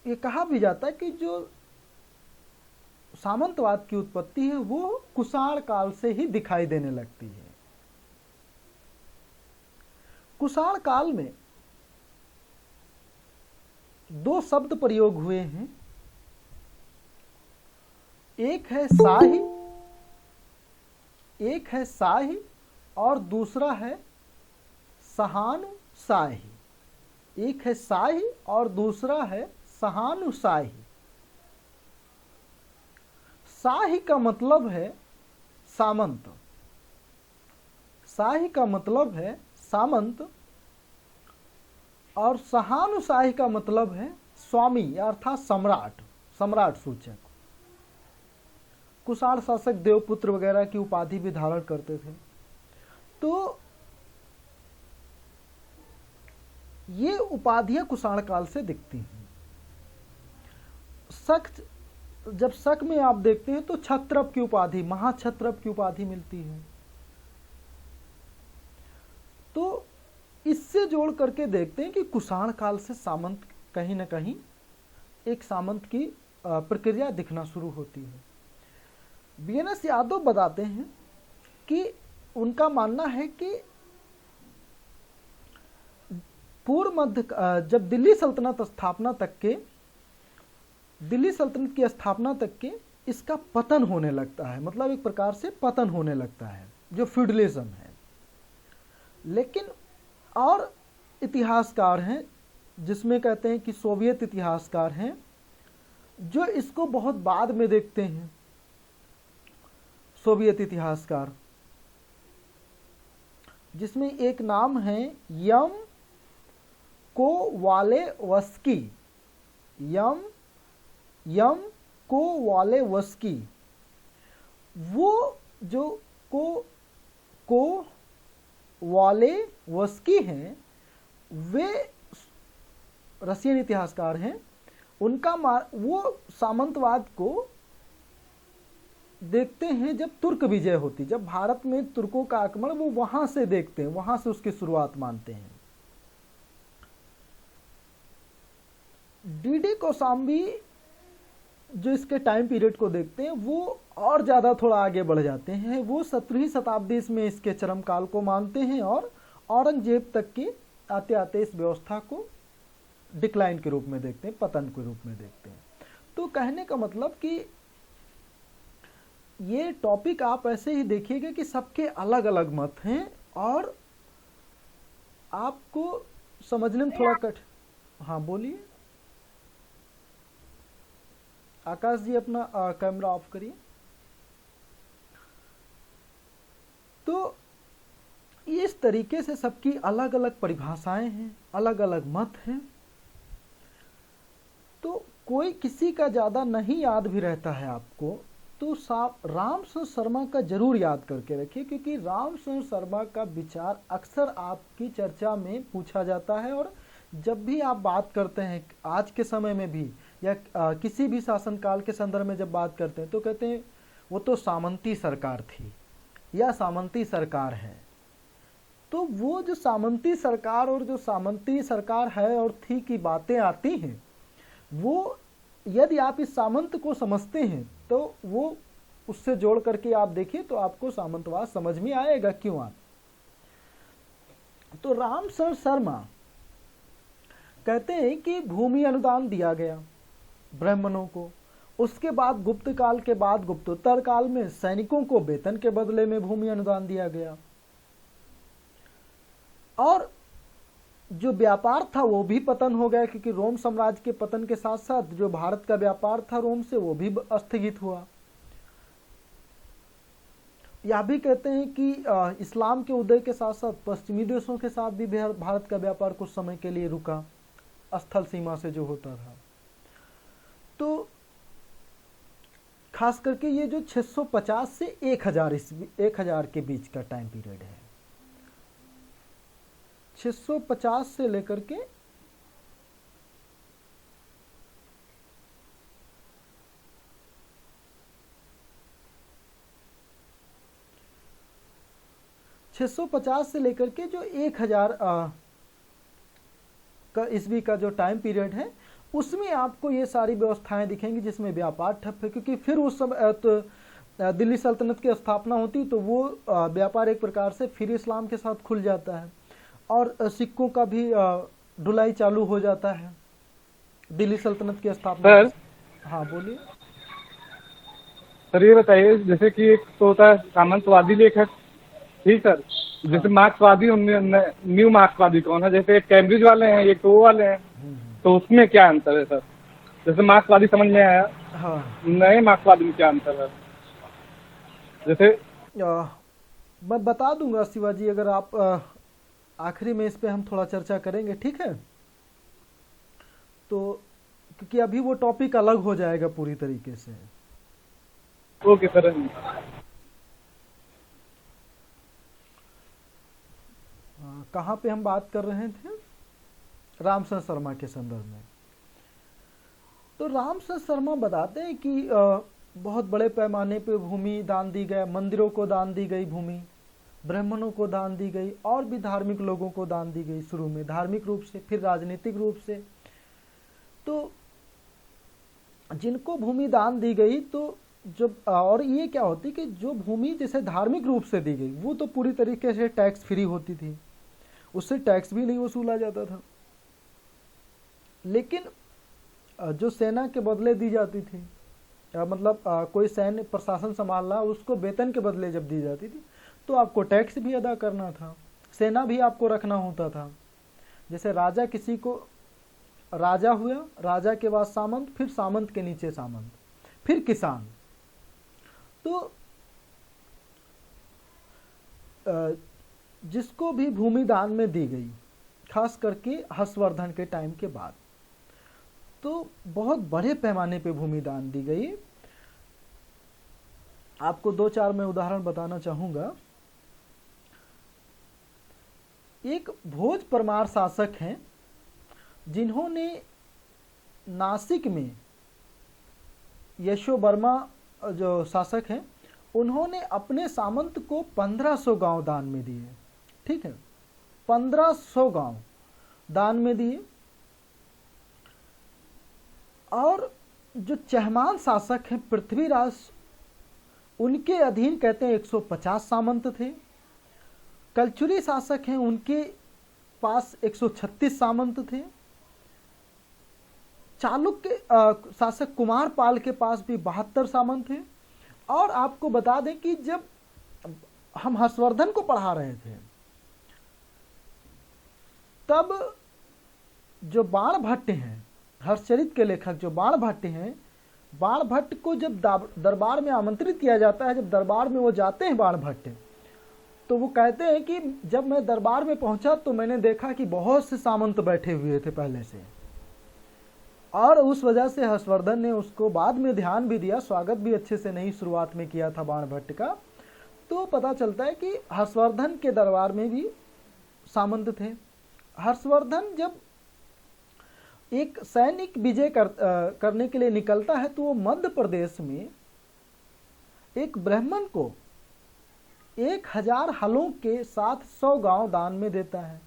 Speaker 1: ये कहा भी जाता है कि जो सामंतवाद की उत्पत्ति है वो कुषाण काल से ही दिखाई देने लगती है। कुषाण काल में दो शब्द प्रयोग हुए हैं, एक है शाही और दूसरा है सहानुशाही। एक है शाही और दूसरा है सहानुशाही। शाही का मतलब है सामंत, शाही का मतलब है सामंत, और सहानुशाही का मतलब है स्वामी अर्थात सम्राट, सम्राट सूचक। कुषाण शासक देवपुत्र वगैरह की उपाधि भी धारण करते थे। तो ये उपाधियां कुषाण काल से दिखती हैं। शक, जब शक में आप देखते हैं तो क्षत्रप की उपाधि, महाक्षत्रप की उपाधि मिलती है। तो इससे जोड़ करके देखते हैं कि कुषाण काल से सामंत कहीं ना कहीं एक सामंत की प्रक्रिया दिखना शुरू होती है। बीएनएस यादव बताते हैं कि उनका मानना है कि पूर्व मध्य जब दिल्ली सल्तनत की स्थापना तक के इसका पतन होने लगता है, मतलब एक प्रकार से पतन होने लगता है जो फ्यूडलिज्म है। लेकिन और इतिहासकार हैं जिसमें कहते हैं कि सोवियत इतिहासकार हैं जो इसको बहुत बाद में देखते हैं। सोवियत इतिहासकार जिसमें एक नाम है यम कोवालेवस्की, यम कोवालेवस्की। वो जो कोवालेवस्की हैं वे रशियन इतिहासकार हैं। उनका वो सामंतवाद को देखते हैं जब तुर्क विजय होती, जब भारत में तुर्कों का आक्रमण, वो वहां से देखते हैं, वहां से उसकी शुरुआत मानते हैं। डीडी कौशाम्बी जो इसके टाइम पीरियड को देखते हैं वो और ज़्यादा थोड़ा आगे बढ़ जाते हैं। वो 17वीं शताब्दी में इसके चरम काल को मानते हैं और औरंगजेब तक के आते आते इस व्यवस्था को डिक्लाइन के रूप में देखते हैं, पतन के रूप में देखते हैं। तो कहने का मतलब कि ये टॉपिक आप ऐसे ही देखिएगा कि सबके अलग अलग मत हैं और आपको समझने में थोड़ा हाँ बोलिए आकाश जी, अपना कैमरा ऑफ करिए। तो इस तरीके से सबकी अलग अलग परिभाषाएं हैं, अलग अलग मत हैं। तो कोई किसी का ज़्यादा नहीं याद भी रहता है आपको तो रामशरण शर्मा का जरूर याद करके रखिए, क्योंकि रामशरण शर्मा का विचार अक्सर आपकी चर्चा में पूछा जाता है। और जब भी आप बात करते हैं आज के समय में भी या किसी भी शासनकाल के संदर्भ में जब बात करते हैं तो कहते हैं वो तो सामंती सरकार थी या सामंती सरकार है। तो वो जो सामंती सरकार और जो सामंती सरकार है और थी की बातें आती हैं, वो यदि आप इस सामंत को समझते हैं तो वो उससे जोड़ करके आप देखिए तो आपको सामंतवाद समझ में आएगा क्यों आप। तो रामशरण शर्मा कहते हैं कि भूमि अनुदान दिया गया ब्राह्मणों को। उसके बाद गुप्त काल के बाद गुप्तोत्तर काल में सैनिकों को वेतन के बदले में भूमि अनुदान दिया गया। और जो व्यापार था वो भी पतन हो गया, क्योंकि रोम साम्राज्य के पतन के साथ साथ जो भारत का व्यापार था रोम से वो भी स्थगित हुआ। यह भी कहते हैं कि इस्लाम के उदय के साथ साथ पश्चिमी देशों के साथ भी भारत का व्यापार कुछ समय के लिए रुका, स्थल सीमा से जो होता था। तो खास करके ये जो 650 से 1000 के बीच का टाइम पीरियड है, 650 से लेकर के 650 से लेकर के जो 1000 का ईस्वी का जो टाइम पीरियड है, उसमें आपको ये सारी व्यवस्थाएं दिखेंगी जिसमें व्यापार ठप है, क्योंकि फिर उस समय तो दिल्ली सल्तनत की स्थापना होती तो वो व्यापार एक प्रकार से फिर इस्लाम के साथ खुल जाता है और सिक्कों का भी ढुलाई चालू हो जाता है दिल्ली सल्तनत की स्थापना। हाँ बोलिए
Speaker 2: सर। ये बताइए, जैसे कि एक तो होता है सामंतवादी लेखक, ठीक सर, जैसे मार्क्सवादी, न्यू मार्क्सवादी कौन है? जैसे एक कैम्ब्रिज वाले हैं, एक तो वो वाले हैं, तो उसमें क्या अंतर है सर? जैसे मार्क्सवादी समझ में आया,
Speaker 1: हाँ,
Speaker 2: नए मार्क्सवादी में क्या अंतर है? जैसे
Speaker 1: मैं बता दूंगा शिवाजी, अगर आप आखिरी में इस पे हम थोड़ा चर्चा करेंगे, ठीक है? तो क्योंकि अभी वो टॉपिक अलग हो जाएगा पूरी तरीके से।
Speaker 2: Okay sir.
Speaker 1: कहाँ पे हम बात कर रहे थे? रामसर शर्मा के संदर्भ में। तो रामसर शर्मा बताते हैं कि बहुत बड़े पैमाने पे भूमि दान दी गई, मंदिरों को दान दी गई भूमि, ब्राह्मणों को दान दी गई और भी धार्मिक लोगों को दान दी गई, शुरू में धार्मिक रूप से, फिर राजनीतिक रूप से। तो जिनको भूमि दान दी गई, तो जब और ये क्या होती कि जो भूमि जैसे धार्मिक रूप से दी गई वो तो पूरी तरीके से टैक्स फ्री होती थी, उससे टैक्स भी नहीं वसूला जाता था। लेकिन जो सेना के बदले दी जाती थी, मतलब कोई सैन्य प्रशासन संभाल रहा, उसको वेतन के बदले जब दी जाती थी तो आपको टैक्स भी अदा करना था, सेना भी आपको रखना होता था। जैसे राजा, किसी को राजा हुआ, राजा के बाद सामंत, फिर सामंत के नीचे सामंत, फिर किसान। तो जिसको भी भूमि दान में दी गई, खास करके हर्षवर्धन के टाइम के बाद, तो बहुत बड़े पैमाने पे भूमि दान दी गई। आपको 2-4 मैं उदाहरण बताना चाहूंगा। एक भोज परमार शासक हैं जिन्होंने नासिक में, यशो वर्मा जो शासक हैं, उन्होंने अपने सामंत को 1500 गांव दान में दिए, ठीक है, 1500 गांव दान में दिए। और जो चहमान शासक हैं पृथ्वीराज, उनके अधीन कहते हैं 150 सामंत थे। कलचुरी शासक हैं, उनके पास 136 सामंत थे। चालुक्य शासक कुमार पाल के पास भी 72 सामंत थे। और आपको बता दें कि जब हम हर्षवर्धन को पढ़ा रहे थे, तब जो बाणभट्ट हैं, हर्षचरित के लेखक जो बाणभट्ट हैं, बाणभट्ट को जब दरबार में आमंत्रित किया जाता है, जब दरबार में वो जाते हैं बाणभट्ट, तो वो कहते हैं कि जब मैं दरबार में पहुंचा तो मैंने देखा कि बहुत से सामंत बैठे हुए थे पहले से, और उस वजह से हर्षवर्धन ने उसको बाद में ध्यान भी दिया, स्वागत भी अच्छे से नहीं शुरुआत में किया था बाणभट्ट का। तो पता चलता है कि हर्षवर्धन के दरबार में भी सामंत थे। हर्षवर्धन जब एक सैनिक विजय करने के लिए निकलता है, तो वो मध्य प्रदेश में एक ब्राह्मण को 1000 हलों के साथ 100 गांव दान में देता है।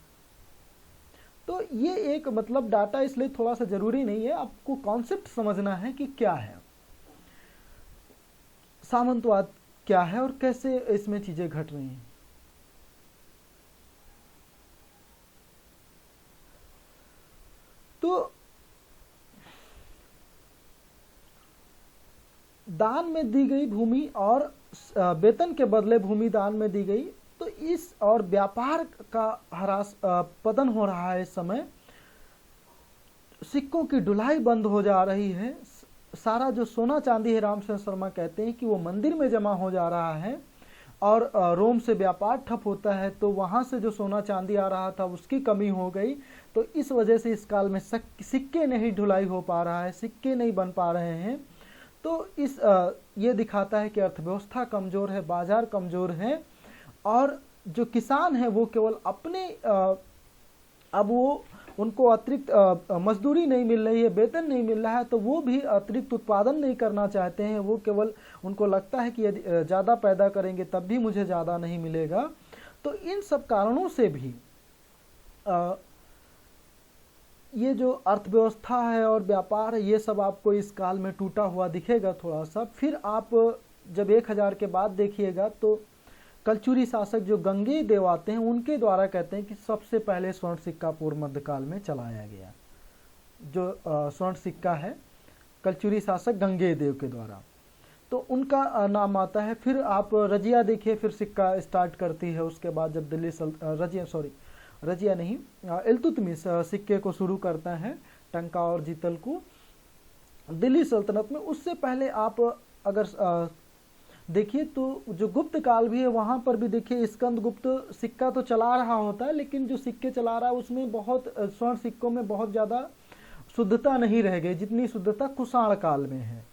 Speaker 1: तो ये एक मतलब डाटा इसलिए थोड़ा सा जरूरी नहीं है, आपको कॉन्सेप्ट समझना है कि क्या है सामंतवाद, क्या है और कैसे इसमें चीजें घट रही हैं। तो दान में दी गई भूमि और वेतन के बदले भूमि दान में दी गई, तो इस और व्यापार का पतन हो रहा है। इस समय सिक्कों की ढुलाई बंद हो जा रही है, सारा जो सोना चांदी है, रामचंद्र शर्मा कहते हैं कि वो मंदिर में जमा हो जा रहा है, और रोम से व्यापार ठप होता है, तो वहाँ से जो सोना चांदी आ रहा था उसकी कमी हो गई। तो इस वजह से इस काल में सिक्के नहीं ढुलाई हो पा रहा है, सिक्के नहीं बन पा रहे हैं। तो ये दिखाता है कि अर्थव्यवस्था कमज़ोर है, बाजार कमज़ोर है, और जो किसान है वो केवल अपने अब वो उनको अतिरिक्त मजदूरी नहीं मिल रही है, वेतन नहीं मिल रहा है, तो वो भी अतिरिक्त उत्पादन नहीं करना चाहते हैं। वो केवल उनको लगता है कि यदि ज़्यादा पैदा करेंगे तब भी मुझे ज़्यादा नहीं मिलेगा। तो इन सब कारणों से भी ये जो अर्थव्यवस्था है और व्यापार है, ये सब आपको इस काल में टूटा हुआ दिखेगा थोड़ा सा। फिर आप जब 1000 के बाद देखिएगा तो कलचुरी शासक जो गंगे देव आते हैं, उनके द्वारा कहते हैं कि सबसे पहले स्वर्ण सिक्का पूर्व मध्यकाल में चलाया गया। जो स्वर्ण सिक्का है कलचुरी शासक गंगे देव के द्वारा, तो उनका नाम आता है। फिर आप रजिया देखिए, फिर सिक्का स्टार्ट करती है। उसके बाद जब रजिया नहीं, इल्तुतमिश सिक्के को शुरू करता है, टंका और जीतल को दिल्ली सल्तनत में। उससे पहले आप अगर देखिए तो जो गुप्त काल भी है वहाँ पर भी देखिए स्कंद गुप्त सिक्का तो चला रहा होता है, लेकिन जो सिक्के चला रहा है उसमें बहुत स्वर्ण सिक्कों में बहुत ज़्यादा शुद्धता नहीं रह गई जितनी शुद्धता कुषाण काल में है।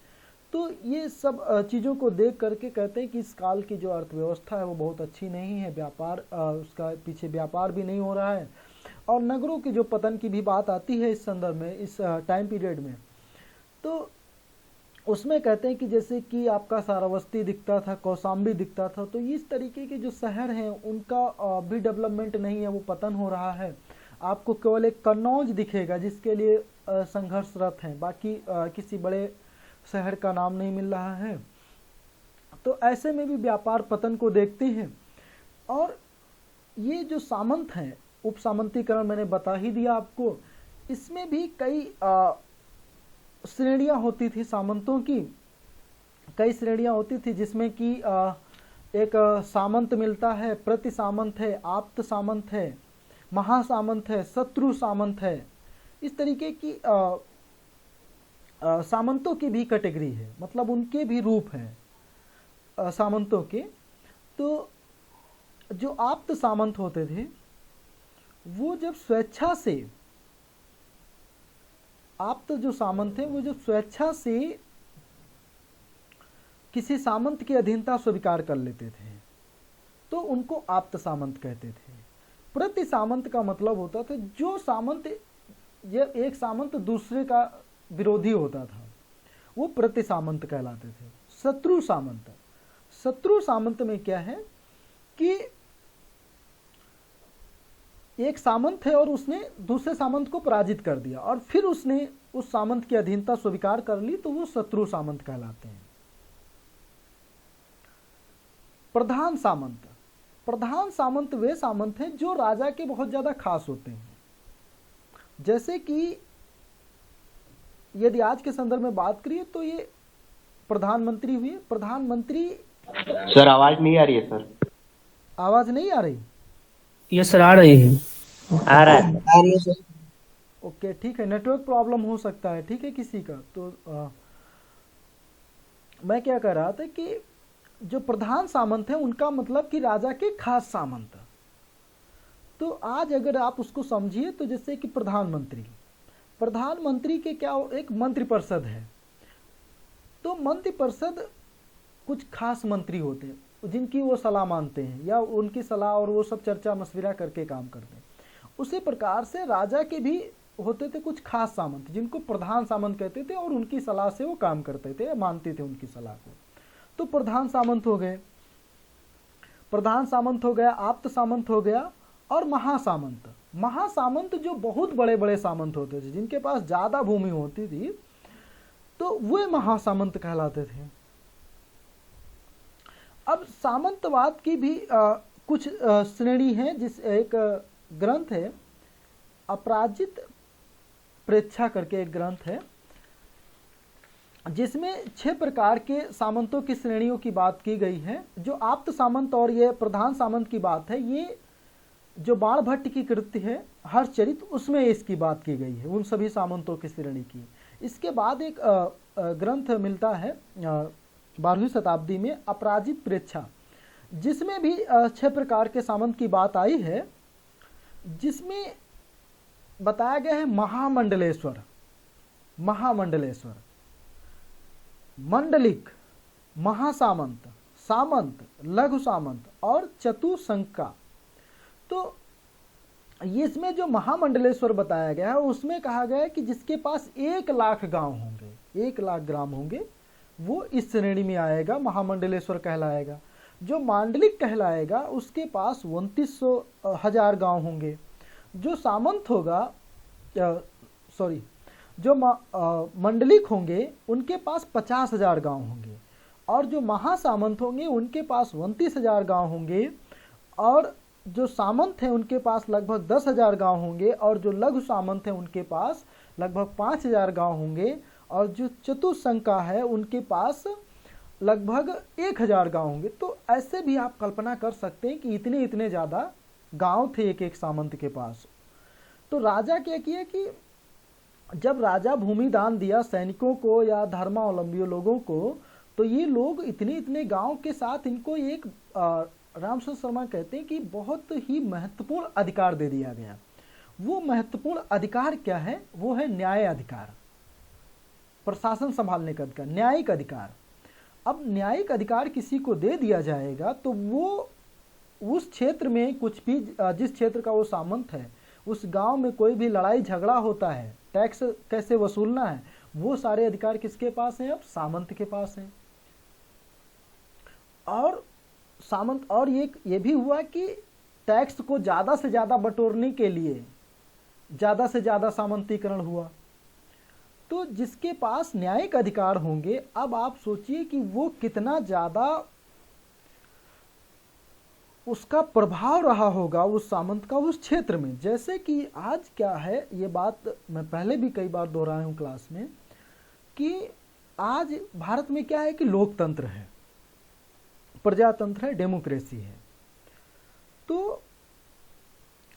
Speaker 1: तो ये सब चीज़ों को देख करके कहते हैं कि इस काल की जो अर्थव्यवस्था है वो बहुत अच्छी नहीं है, व्यापार उसका पीछे व्यापार भी नहीं हो रहा है, और नगरों की जो पतन की भी बात आती है इस संदर्भ में, इस टाइम पीरियड में। तो उसमें कहते हैं कि जैसे कि आपका सारावस्ती दिखता था, कौशाम्बी दिखता था, तो इस तरीके के जो शहर हैं उनका भी डेवलपमेंट नहीं है, वो पतन हो रहा है। आपको केवल एक कन्नौज दिखेगा जिसके लिए संघर्षरत हैं, बाकी किसी बड़े शहर का नाम नहीं मिल रहा है। तो ऐसे में भी व्यापार पतन को देखते हैं। और ये जो सामंत हैं, उप सामंतीकरण मैंने बता ही दिया आपको, इसमें भी कई श्रेणियां होती थी सामंतों की, कई श्रेणियां होती थी जिसमें कि एक सामंत मिलता है, प्रति सामंत है, आप्त सामंत है, महासामंत है, शत्रु सामंत है। इस तरीके की सामंतों की भी कैटेगरी है, मतलब उनके भी रूप हैं सामंतों के। तो जो आप्त सामंत होते थे वो जब स्वेच्छा से, आप्त जो सामंत थे वो जब स्वेच्छा से किसी सामंत की अधीनता स्वीकार कर लेते थे तो उनको आप्त सामंत कहते थे। प्रति सामंत का मतलब होता था जो सामंत, ये एक सामंत दूसरे का विरोधी होता था, वो प्रति सामंत कहलाते थे। शत्रु सामंत, शत्रु सामंत में क्या है कि एक सामंत है और उसने दूसरे सामंत को पराजित कर दिया और फिर उसने उस सामंत की अधीनता स्वीकार कर ली, तो वो शत्रु सामंत कहलाते हैं। प्रधान सामंत, प्रधान सामंत वे सामंत हैं जो राजा के बहुत ज्यादा खास होते हैं। जैसे कि यदि आज के संदर्भ में बात करिए तो ये प्रधानमंत्री हुए। प्रधानमंत्री,
Speaker 3: सर आवाज नहीं आ रही है सर।
Speaker 1: आवाज नहीं आ रही?
Speaker 4: ये सर आ रही है,
Speaker 3: आ रहा है
Speaker 4: सर।
Speaker 1: ओके ठीक है, नेटवर्क प्रॉब्लम हो सकता है, ठीक है किसी का। तो मैं क्या कह रहा था कि जो प्रधान सामंत है उनका मतलब कि राजा के खास सामंत। तो आज अगर आप उसको समझिए तो जैसे कि प्रधानमंत्री, प्रधानमंत्री के क्या एक मंत्रिपरिषद है, तो मंत्रिपरिषद कुछ खास मंत्री होते हैं जिनकी वो सलाह मानते हैं या उनकी सलाह और वो सब चर्चा मशविरा करके काम करते हैं। उसी प्रकार से राजा के भी होते थे कुछ खास सामंत जिनको प्रधान सामंत कहते थे और उनकी सलाह से वो काम करते थे, मानते थे उनकी सलाह को। तो प्रधान सामंत हो गए, प्रधान सामंत हो गया, आप्त सामंत हो गया, और महासामंत। महासामंत जो बहुत बड़े बड़े सामंत होते थे जिनके पास ज्यादा भूमि होती थी, तो वे महासामंत कहलाते थे। अब सामंतवाद की भी कुछ श्रेणी है। जिस एक ग्रंथ है अपराजित प्रेक्षा करके एक ग्रंथ है जिसमें 6 प्रकार के सामंतों की श्रेणियों की बात की गई है। जो आप्त सामंत और ये प्रधान सामंत की बात है, ये जो बाणभट्ट की कृति है हर्षचरित, उसमें इसकी बात की गई है, उन सभी सामंतों की श्रेणी की। इसके बाद एक ग्रंथ मिलता है 12वीं शताब्दी में अपराजित प्रेक्षा, जिसमें भी 6 प्रकार के सामंत की बात आई है, जिसमें बताया गया है महामंडलेश्वर, महामंडलेश्वर, मंडलिक, महासामंत, सामंत, लघु सामंत और चतुसंका। तो इसमें जो महामंडलेश्वर बताया गया है उसमें कहा गया है कि जिसके पास 1,00,000 गांव होंगे, 1,00,000 ग्राम होंगे, वो इस श्रेणी में आएगा, महामंडलेश्वर कहलाएगा। जो मांडलिक कहलाएगा उसके पास 29,000 गांव होंगे। जो सामंत होगा, सॉरी, जो मंडलिक होंगे उनके पास 50,000 गांव होंगे, और जो महासामंत होंगे उनके पास 29,000 गांव होंगे, और जो सामंत हैं उनके पास लगभग 10,000 गांव होंगे, और जो लघु सामंत हैं उनके पास लगभग 5,000 गांव होंगे, और जो चतुसंका है उनके पास लगभग 1,000 गांव होंगे। तो ऐसे भी आप कल्पना कर सकते हैं कि इतने इतने ज़्यादा गांव थे एक एक सामंत के पास। तो राजा क्या किया कि जब राजा भूमि दान दिया सैनिकों को या धर्मावलंबी लोगों को, तो ये लोग इतने इतने गांव के साथ इनको एक रामचंद्र शर्मा कहते हैं कि बहुत ही महत्वपूर्ण अधिकार दे दिया गया। वो महत्वपूर्ण अधिकार क्या है? वो है न्याय अधिकार, प्रशासन संभालने का अधिकार, न्यायिक अधिकार। अब न्यायिक अधिकार किसी को दे दिया जाएगा तो वो उस क्षेत्र में कुछ भी, जिस क्षेत्र का वो सामंत है, उस गांव में कोई भी लड़ाई झगड़ा होता है, टैक्स कैसे वसूलना है, वो सारे अधिकार किसके पास हैं? अब सामंत के पास हैं। और सामंत, और ये भी हुआ कि टैक्स को ज़्यादा से ज़्यादा बटोरने के लिए ज़्यादा से ज़्यादा सामंतीकरण हुआ। तो जिसके पास न्यायिक अधिकार होंगे, अब आप सोचिए कि वो कितना ज़्यादा उसका प्रभाव रहा होगा उस सामंत का उस क्षेत्र में। जैसे कि आज क्या है, ये बात मैं पहले भी कई बार दोहराया हूँ क्लास में, कि आज भारत में क्या है कि लोकतंत्र है, प्रजातंत्र है, डेमोक्रेसी है। तो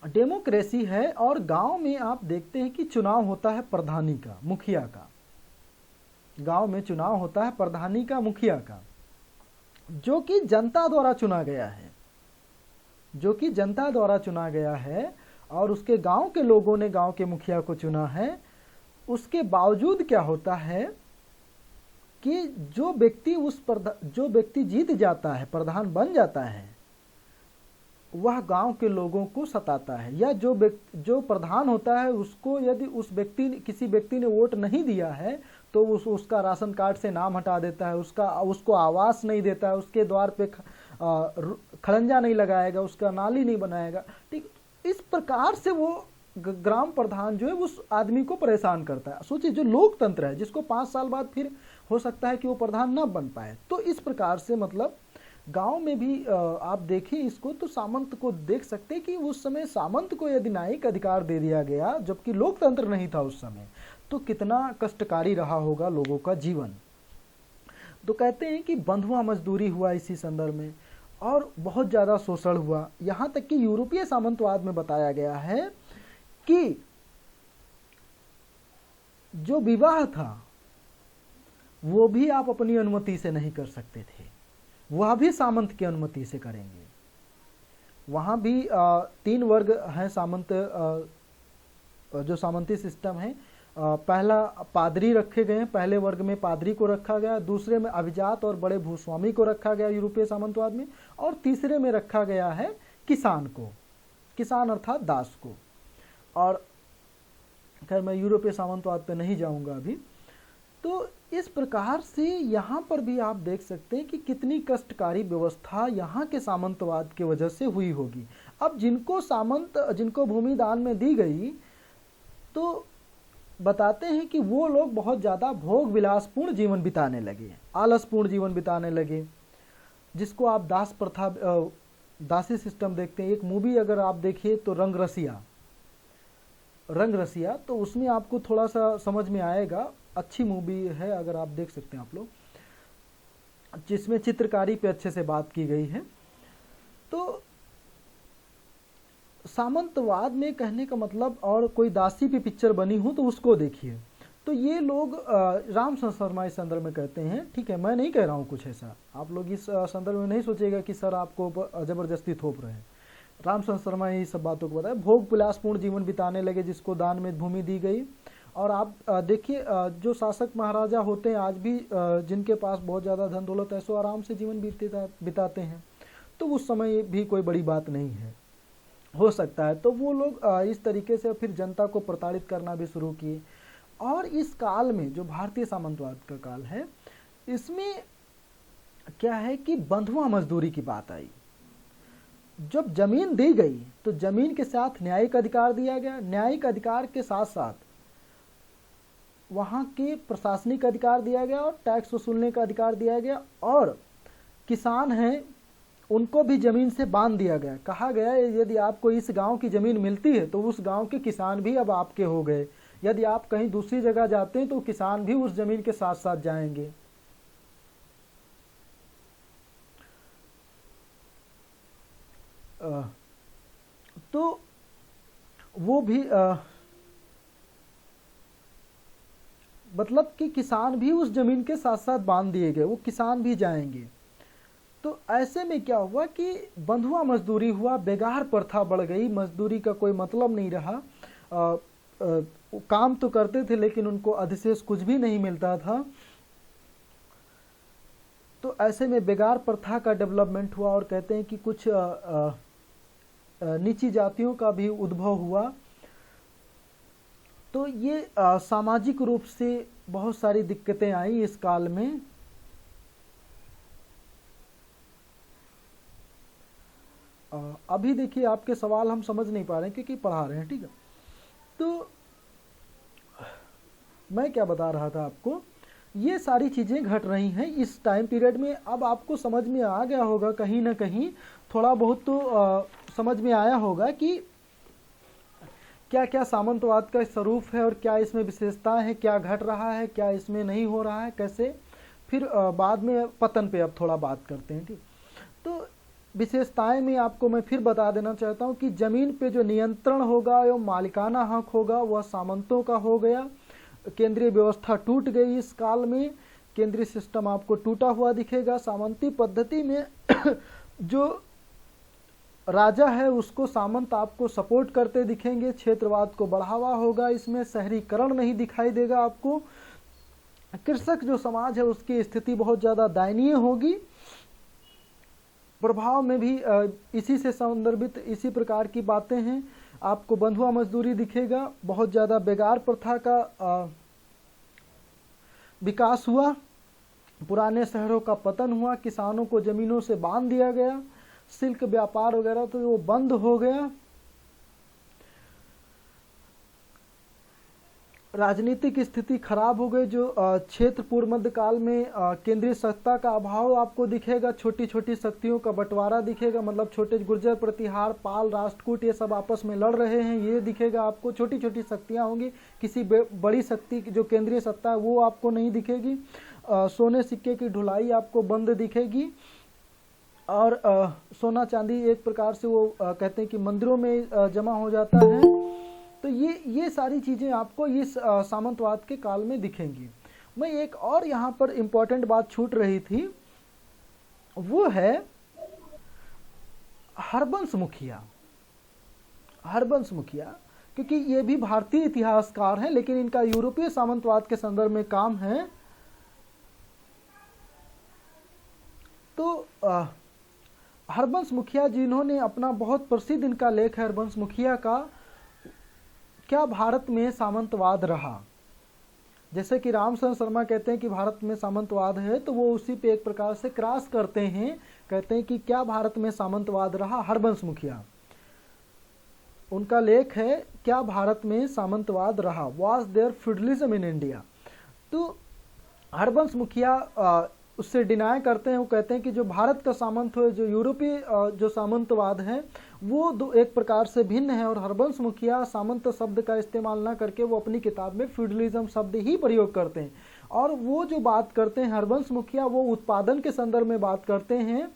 Speaker 1: डेमोक्रेसी है और गांव में आप देखते हैं कि चुनाव होता है प्रधानी का, मुखिया का। गांव में चुनाव होता है प्रधानी का, मुखिया का, जो कि जनता द्वारा चुना गया है, जो कि जनता द्वारा चुना गया है, और उसके गांव के लोगों ने गांव के मुखिया को चुना है। उसके बावजूद क्या होता है कि जो व्यक्ति जीत जाता है, प्रधान बन जाता है, वह गांव के लोगों को सताता है, या जो प्रधान होता है उसको यदि किसी व्यक्ति ने वोट नहीं दिया है तो उसका राशन कार्ड से नाम हटा देता है, उसको आवास नहीं देता है, उसके द्वार पे खड़ंजा नहीं लगाएगा, उसका नाली नहीं बनाएगा। ठीक, इस प्रकार से वो ग्राम प्रधान जो है उस आदमी को परेशान करता है। सोचिए, जो लोकतंत्र है, जिसको 5 साल बाद फिर हो सकता है कि वो प्रधान ना बन पाए। तो इस प्रकार से मतलब गांव में भी आप देखिए इसको, तो सामंत को देख सकते हैं कि उस समय सामंत को यदि न्यायिक अधिकार दे दिया गया, जबकि लोकतंत्र नहीं था उस समय, तो कितना कष्टकारी रहा होगा लोगों का जीवन। तो कहते हैं कि बंधुआ मजदूरी हुआ इसी संदर्भ में, और बहुत ज़्यादा शोषण हुआ। यहाँ तक कि यूरोपीय सामंतवाद में बताया गया है कि जो विवाह था वो भी आप अपनी अनुमति से नहीं कर सकते थे, वह भी सामंत की अनुमति से करेंगे। वहाँ भी 3 वर्ग हैं सामंत, जो सामंती सिस्टम है। पहला पादरी रखे गए हैं, पहले वर्ग में पादरी को रखा गया, दूसरे में अभिजात और बड़े भूस्वामी को रखा गया यूरोपीय सामंतवाद में, और तीसरे में रखा गया है किसान को, किसान अर्थात दास को। और खैर मैं यूरोपीय सामंतवाद पे नहीं जाऊंगा अभी। तो इस प्रकार से यहाँ पर भी आप देख सकते हैं कि कितनी कष्टकारी व्यवस्था यहाँ के सामंतवाद की वजह से हुई होगी। अब जिनको भूमि दान में दी गई, तो बताते हैं कि वो लोग बहुत ज़्यादा भोग विलासपूर्ण जीवन बिताने लगे, आलसपूर्ण जीवन बिताने लगे, जिसको आप दास प्रथा, दासी सिस्टम देखते हैं। एक मूवी अगर आप देखिए तो रंग रसिया, तो उसमें आपको थोड़ा सा समझ में आएगा। अच्छी मूवी है, अगर आप देख सकते हैं आप लोग, जिसमें चित्रकारी पे अच्छे से बात की गई है। तो सामंतवाद में कहने का मतलब, और कोई दासी पे पिक्चर बनी हो तो उसको देखिए, तो ये लोग रामचंद्र शर्मा इस संदर्भ में कहते हैं, ठीक है, मैं नहीं कह रहा हूँ कुछ ऐसा, आप लोग इस संदर्भ में नहीं सोचिएगा कि सर आपको जबरदस्ती थोप रहे हैं। रामचंद्र शर्मा ये सब बातों को बताया। भोग विलासपूर्ण जीवन बिताने लगे जिसको दान में भूमि दी गई। और आप देखिए जो शासक महाराजा होते हैं आज भी जिनके पास बहुत ज़्यादा धन दौलत है सो आराम से जीवन बिताते हैं, तो उस समय भी कोई बड़ी बात नहीं है, हो सकता है। तो वो लोग इस तरीके से फिर जनता को प्रताड़ित करना भी शुरू किए। और इस काल में जो भारतीय सामंतवाद का काल है, इसमें क्या है कि बंधुआ मजदूरी की बात आई। जब जमीन दी गई तो जमीन के साथ न्यायिक अधिकार दिया गया, न्यायिक अधिकार के साथ साथ वहाँ के प्रशासनिक अधिकार दिया गया और टैक्स वसूलने का अधिकार दिया गया। और किसान हैं उनको भी जमीन से बांध दिया गया। कहा गया यदि आपको इस गांव की जमीन मिलती है तो उस गांव के किसान भी अब आपके हो गए, यदि आप कहीं दूसरी जगह जाते हैं तो किसान भी उस जमीन के साथ साथ जाएंगे। तो वो भी मतलब कि किसान भी उस जमीन के साथ साथ बांध दिए गए, वो किसान भी जाएंगे। तो ऐसे में क्या हुआ कि बंधुआ मजदूरी हुआ, बेगार प्रथा बढ़ गई, मजदूरी का कोई मतलब नहीं रहा। काम तो करते थे लेकिन उनको अधिशेष कुछ भी नहीं मिलता था। तो ऐसे में बेगार प्रथा का डेवलपमेंट हुआ और कहते हैं कि कुछ नीची जातियों का भी उद्भव हुआ। तो ये सामाजिक रूप से बहुत सारी दिक्कतें आई इस काल में। अभी देखिए आपके सवाल हम समझ नहीं पा रहे हैं क्योंकि पढ़ा रहे हैं, ठीक है। तो मैं क्या बता रहा था आपको, ये सारी चीज़ें घट रही हैं इस टाइम पीरियड में। अब आपको समझ में आ गया होगा कहीं ना कहीं, थोड़ा बहुत तो समझ में आया होगा कि क्या क्या सामंतवाद का स्वरूप है और क्या इसमें विशेषताएं हैं, क्या घट रहा है, क्या इसमें नहीं हो रहा है, कैसे। फिर बाद में पतन पे अब थोड़ा बात करते हैं, ठीक। तो विशेषताएं में आपको मैं फिर बता देना चाहता हूं कि जमीन पे जो नियंत्रण होगा एवं मालिकाना हक होगा वह सामंतों का हो गया। केंद्रीय व्यवस्था टूट गई इस काल में, केंद्रीय सिस्टम आपको टूटा हुआ दिखेगा। सामंती पद्धति में जो राजा है उसको सामंत आपको सपोर्ट करते दिखेंगे, क्षेत्रवाद को बढ़ावा होगा, इसमें शहरीकरण नहीं दिखाई देगा आपको। कृषक जो समाज है उसकी स्थिति बहुत ज़्यादा दयनीय होगी। प्रभाव में भी इसी से संदर्भित इसी प्रकार की बातें हैं। आपको बंधुआ मजदूरी दिखेगा, बहुत ज़्यादा बेगार प्रथा का विकास हुआ, पुराने शहरों का पतन हुआ, किसानों को जमीनों से बांध दिया गया, सिल्क व्यापार वगैरह तो वो बंद हो गया। राजनीतिक स्थिति खराब हो गई। जो क्षेत्र पूर्व मध्य काल में केंद्रीय सत्ता का अभाव आपको दिखेगा, छोटी छोटी शक्तियों का बंटवारा दिखेगा, मतलब छोटे गुर्जर प्रतिहार पाल राष्ट्रकूट ये सब आपस में लड़ रहे हैं, ये दिखेगा आपको। छोटी छोटी शक्तियां होंगी, किसी बड़ी शक्ति जो केंद्रीय सत्ता है वो आपको नहीं दिखेगी। सोने सिक्के की ढुलाई आपको बंद दिखेगी। और सोना चांदी एक प्रकार से वो कहते हैं कि मंदिरों में जमा हो जाता है। तो ये सारी चीज़ें आपको इस सामंतवाद के काल में दिखेंगी। मैं एक और यहाँ पर इम्पोर्टेंट बात छूट रही थी, वो है हरबंश मुखिया। हरबंश मुखिया क्योंकि ये भी भारतीय इतिहासकार हैं लेकिन इनका यूरोपीय सामंतवाद के संदर्भ में काम है। तो हरबंश मुखिया जिन्होंने अपना बहुत प्रसिद्ध इनका लेख है हरबंश मुखिया का, क्या भारत में सामंतवाद रहा। जैसे कि रामचंद्र शर्मा कहते हैं कि भारत में सामंतवाद है, तो वो उसी पे एक प्रकार से क्रॉस करते हैं, कहते हैं कि क्या भारत में सामंतवाद रहा। हरबंश मुखिया उनका लेख है, क्या भारत में सामंतवाद रहा, was there feudalism in India. तो हरबंश मुखिया उससे डिनाई करते हैं, वो कहते हैं कि जो भारत का सामंत हो, जो यूरोपीय जो सामंतवाद है वो दो एक प्रकार से भिन्न है। और हरबंश मुखिया सामंत शब्द का इस्तेमाल ना करके वो अपनी किताब में फ्यूडलिज्म शब्द ही प्रयोग करते हैं। और वो जो बात करते हैं हरबंश मुखिया, वो उत्पादन के संदर्भ में बात करते हैं।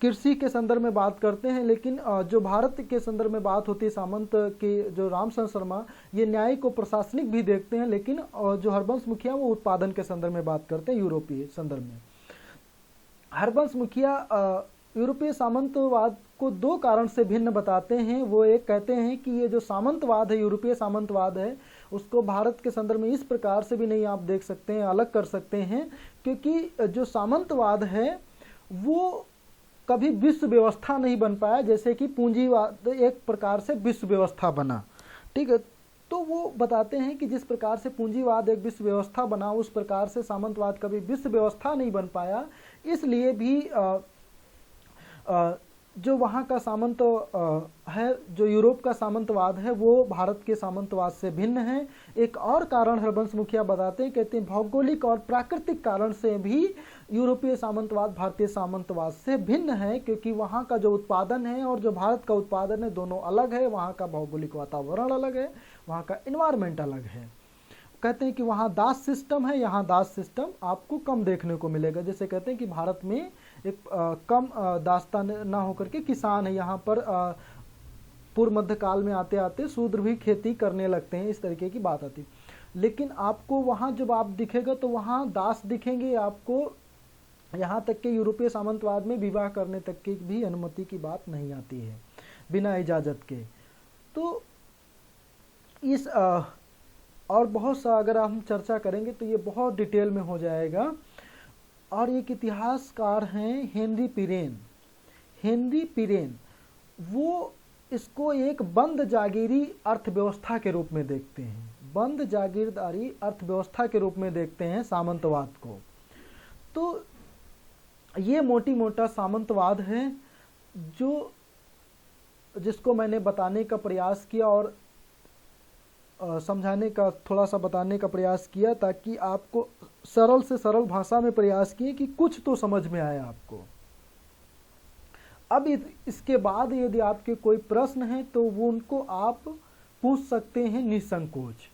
Speaker 1: कृषि के संदर्भ में बात करते हैं, लेकिन जो भारत के संदर्भ में बात होती है सामंत के जो रामचंद्र शर्मा, ये न्यायिक और प्रशासनिक भी देखते हैं, लेकिन जो हरबंश मुखिया वो उत्पादन के संदर्भ में बात करते हैं यूरोपीय संदर्भ में। हरबंश मुखिया यूरोपीय सामंतवाद को दो कारण से भिन्न बताते हैं। वो एक कहते हैं कि ये जो सामंतवाद है, यूरोपीय सामंतवाद है, उसको भारत के संदर्भ में इस प्रकार से भी नहीं आप देख सकते हैं, अलग कर सकते हैं, क्योंकि जो सामंतवाद है वो कभी विश्व व्यवस्था नहीं बन पाया, जैसे कि पूंजीवाद एक प्रकार से विश्व व्यवस्था बना। ठीक है, तो वो बताते हैं कि जिस प्रकार से पूंजीवाद एक विश्व व्यवस्था बना, उस प्रकार से सामंतवाद कभी विश्व व्यवस्था नहीं बन पाया। इसलिए भी जो वहाँ का सामंत है, जो यूरोप का सामंतवाद है, वो भारत के सामंतवाद से भिन्न है। एक और कारण हरबंश मुखिया बताते हैं, कहते हैं भौगोलिक और प्राकृतिक कारण से भी यूरोपीय सामंतवाद भारतीय सामंतवाद से भिन्न है, क्योंकि वहाँ का जो उत्पादन है और जो भारत का उत्पादन है दोनों अलग है। वहाँ का भौगोलिक वातावरण अलग है, वहाँ का एनवायरनमेंट अलग है। कहते हैं कि वहाँ दास सिस्टम है, यहाँ दास सिस्टम आपको कम देखने को मिलेगा। जैसे कहते हैं कि भारत में एक कम दास्ता ना होकर के किसान है, यहाँ पर पूर्व मध्य काल में आते आते शूद्र भी खेती करने लगते हैं, इस तरीके की बात आती। लेकिन आपको वहाँ जब आप दिखेगा तो वहाँ दास दिखेंगे आपको, यहाँ तक के यूरोपीय सामंतवाद में विवाह करने तक की भी अनुमति की बात नहीं आती है बिना इजाज़त के। तो इस और बहुत सा अगर हम चर्चा करेंगे तो ये बहुत डिटेल में हो जाएगा। और एक इतिहासकार हैं हेनरी पिरेन। हेनरी पिरेन वो इसको एक बंद जागीरी अर्थव्यवस्था के रूप में देखते हैं, बंद जागीरदारी अर्थव्यवस्था के रूप में देखते हैं सामंतवाद को। तो ये मोटी मोटा सामंतवाद है जो जिसको मैंने बताने का प्रयास किया और समझाने का थोड़ा सा बताने का प्रयास किया, ताकि आपको सरल से सरल भाषा में प्रयास किए कि कुछ तो समझ में आया आपको। अब इसके बाद यदि आपके कोई प्रश्न हैं तो वो उनको आप पूछ सकते हैं निसंकोच।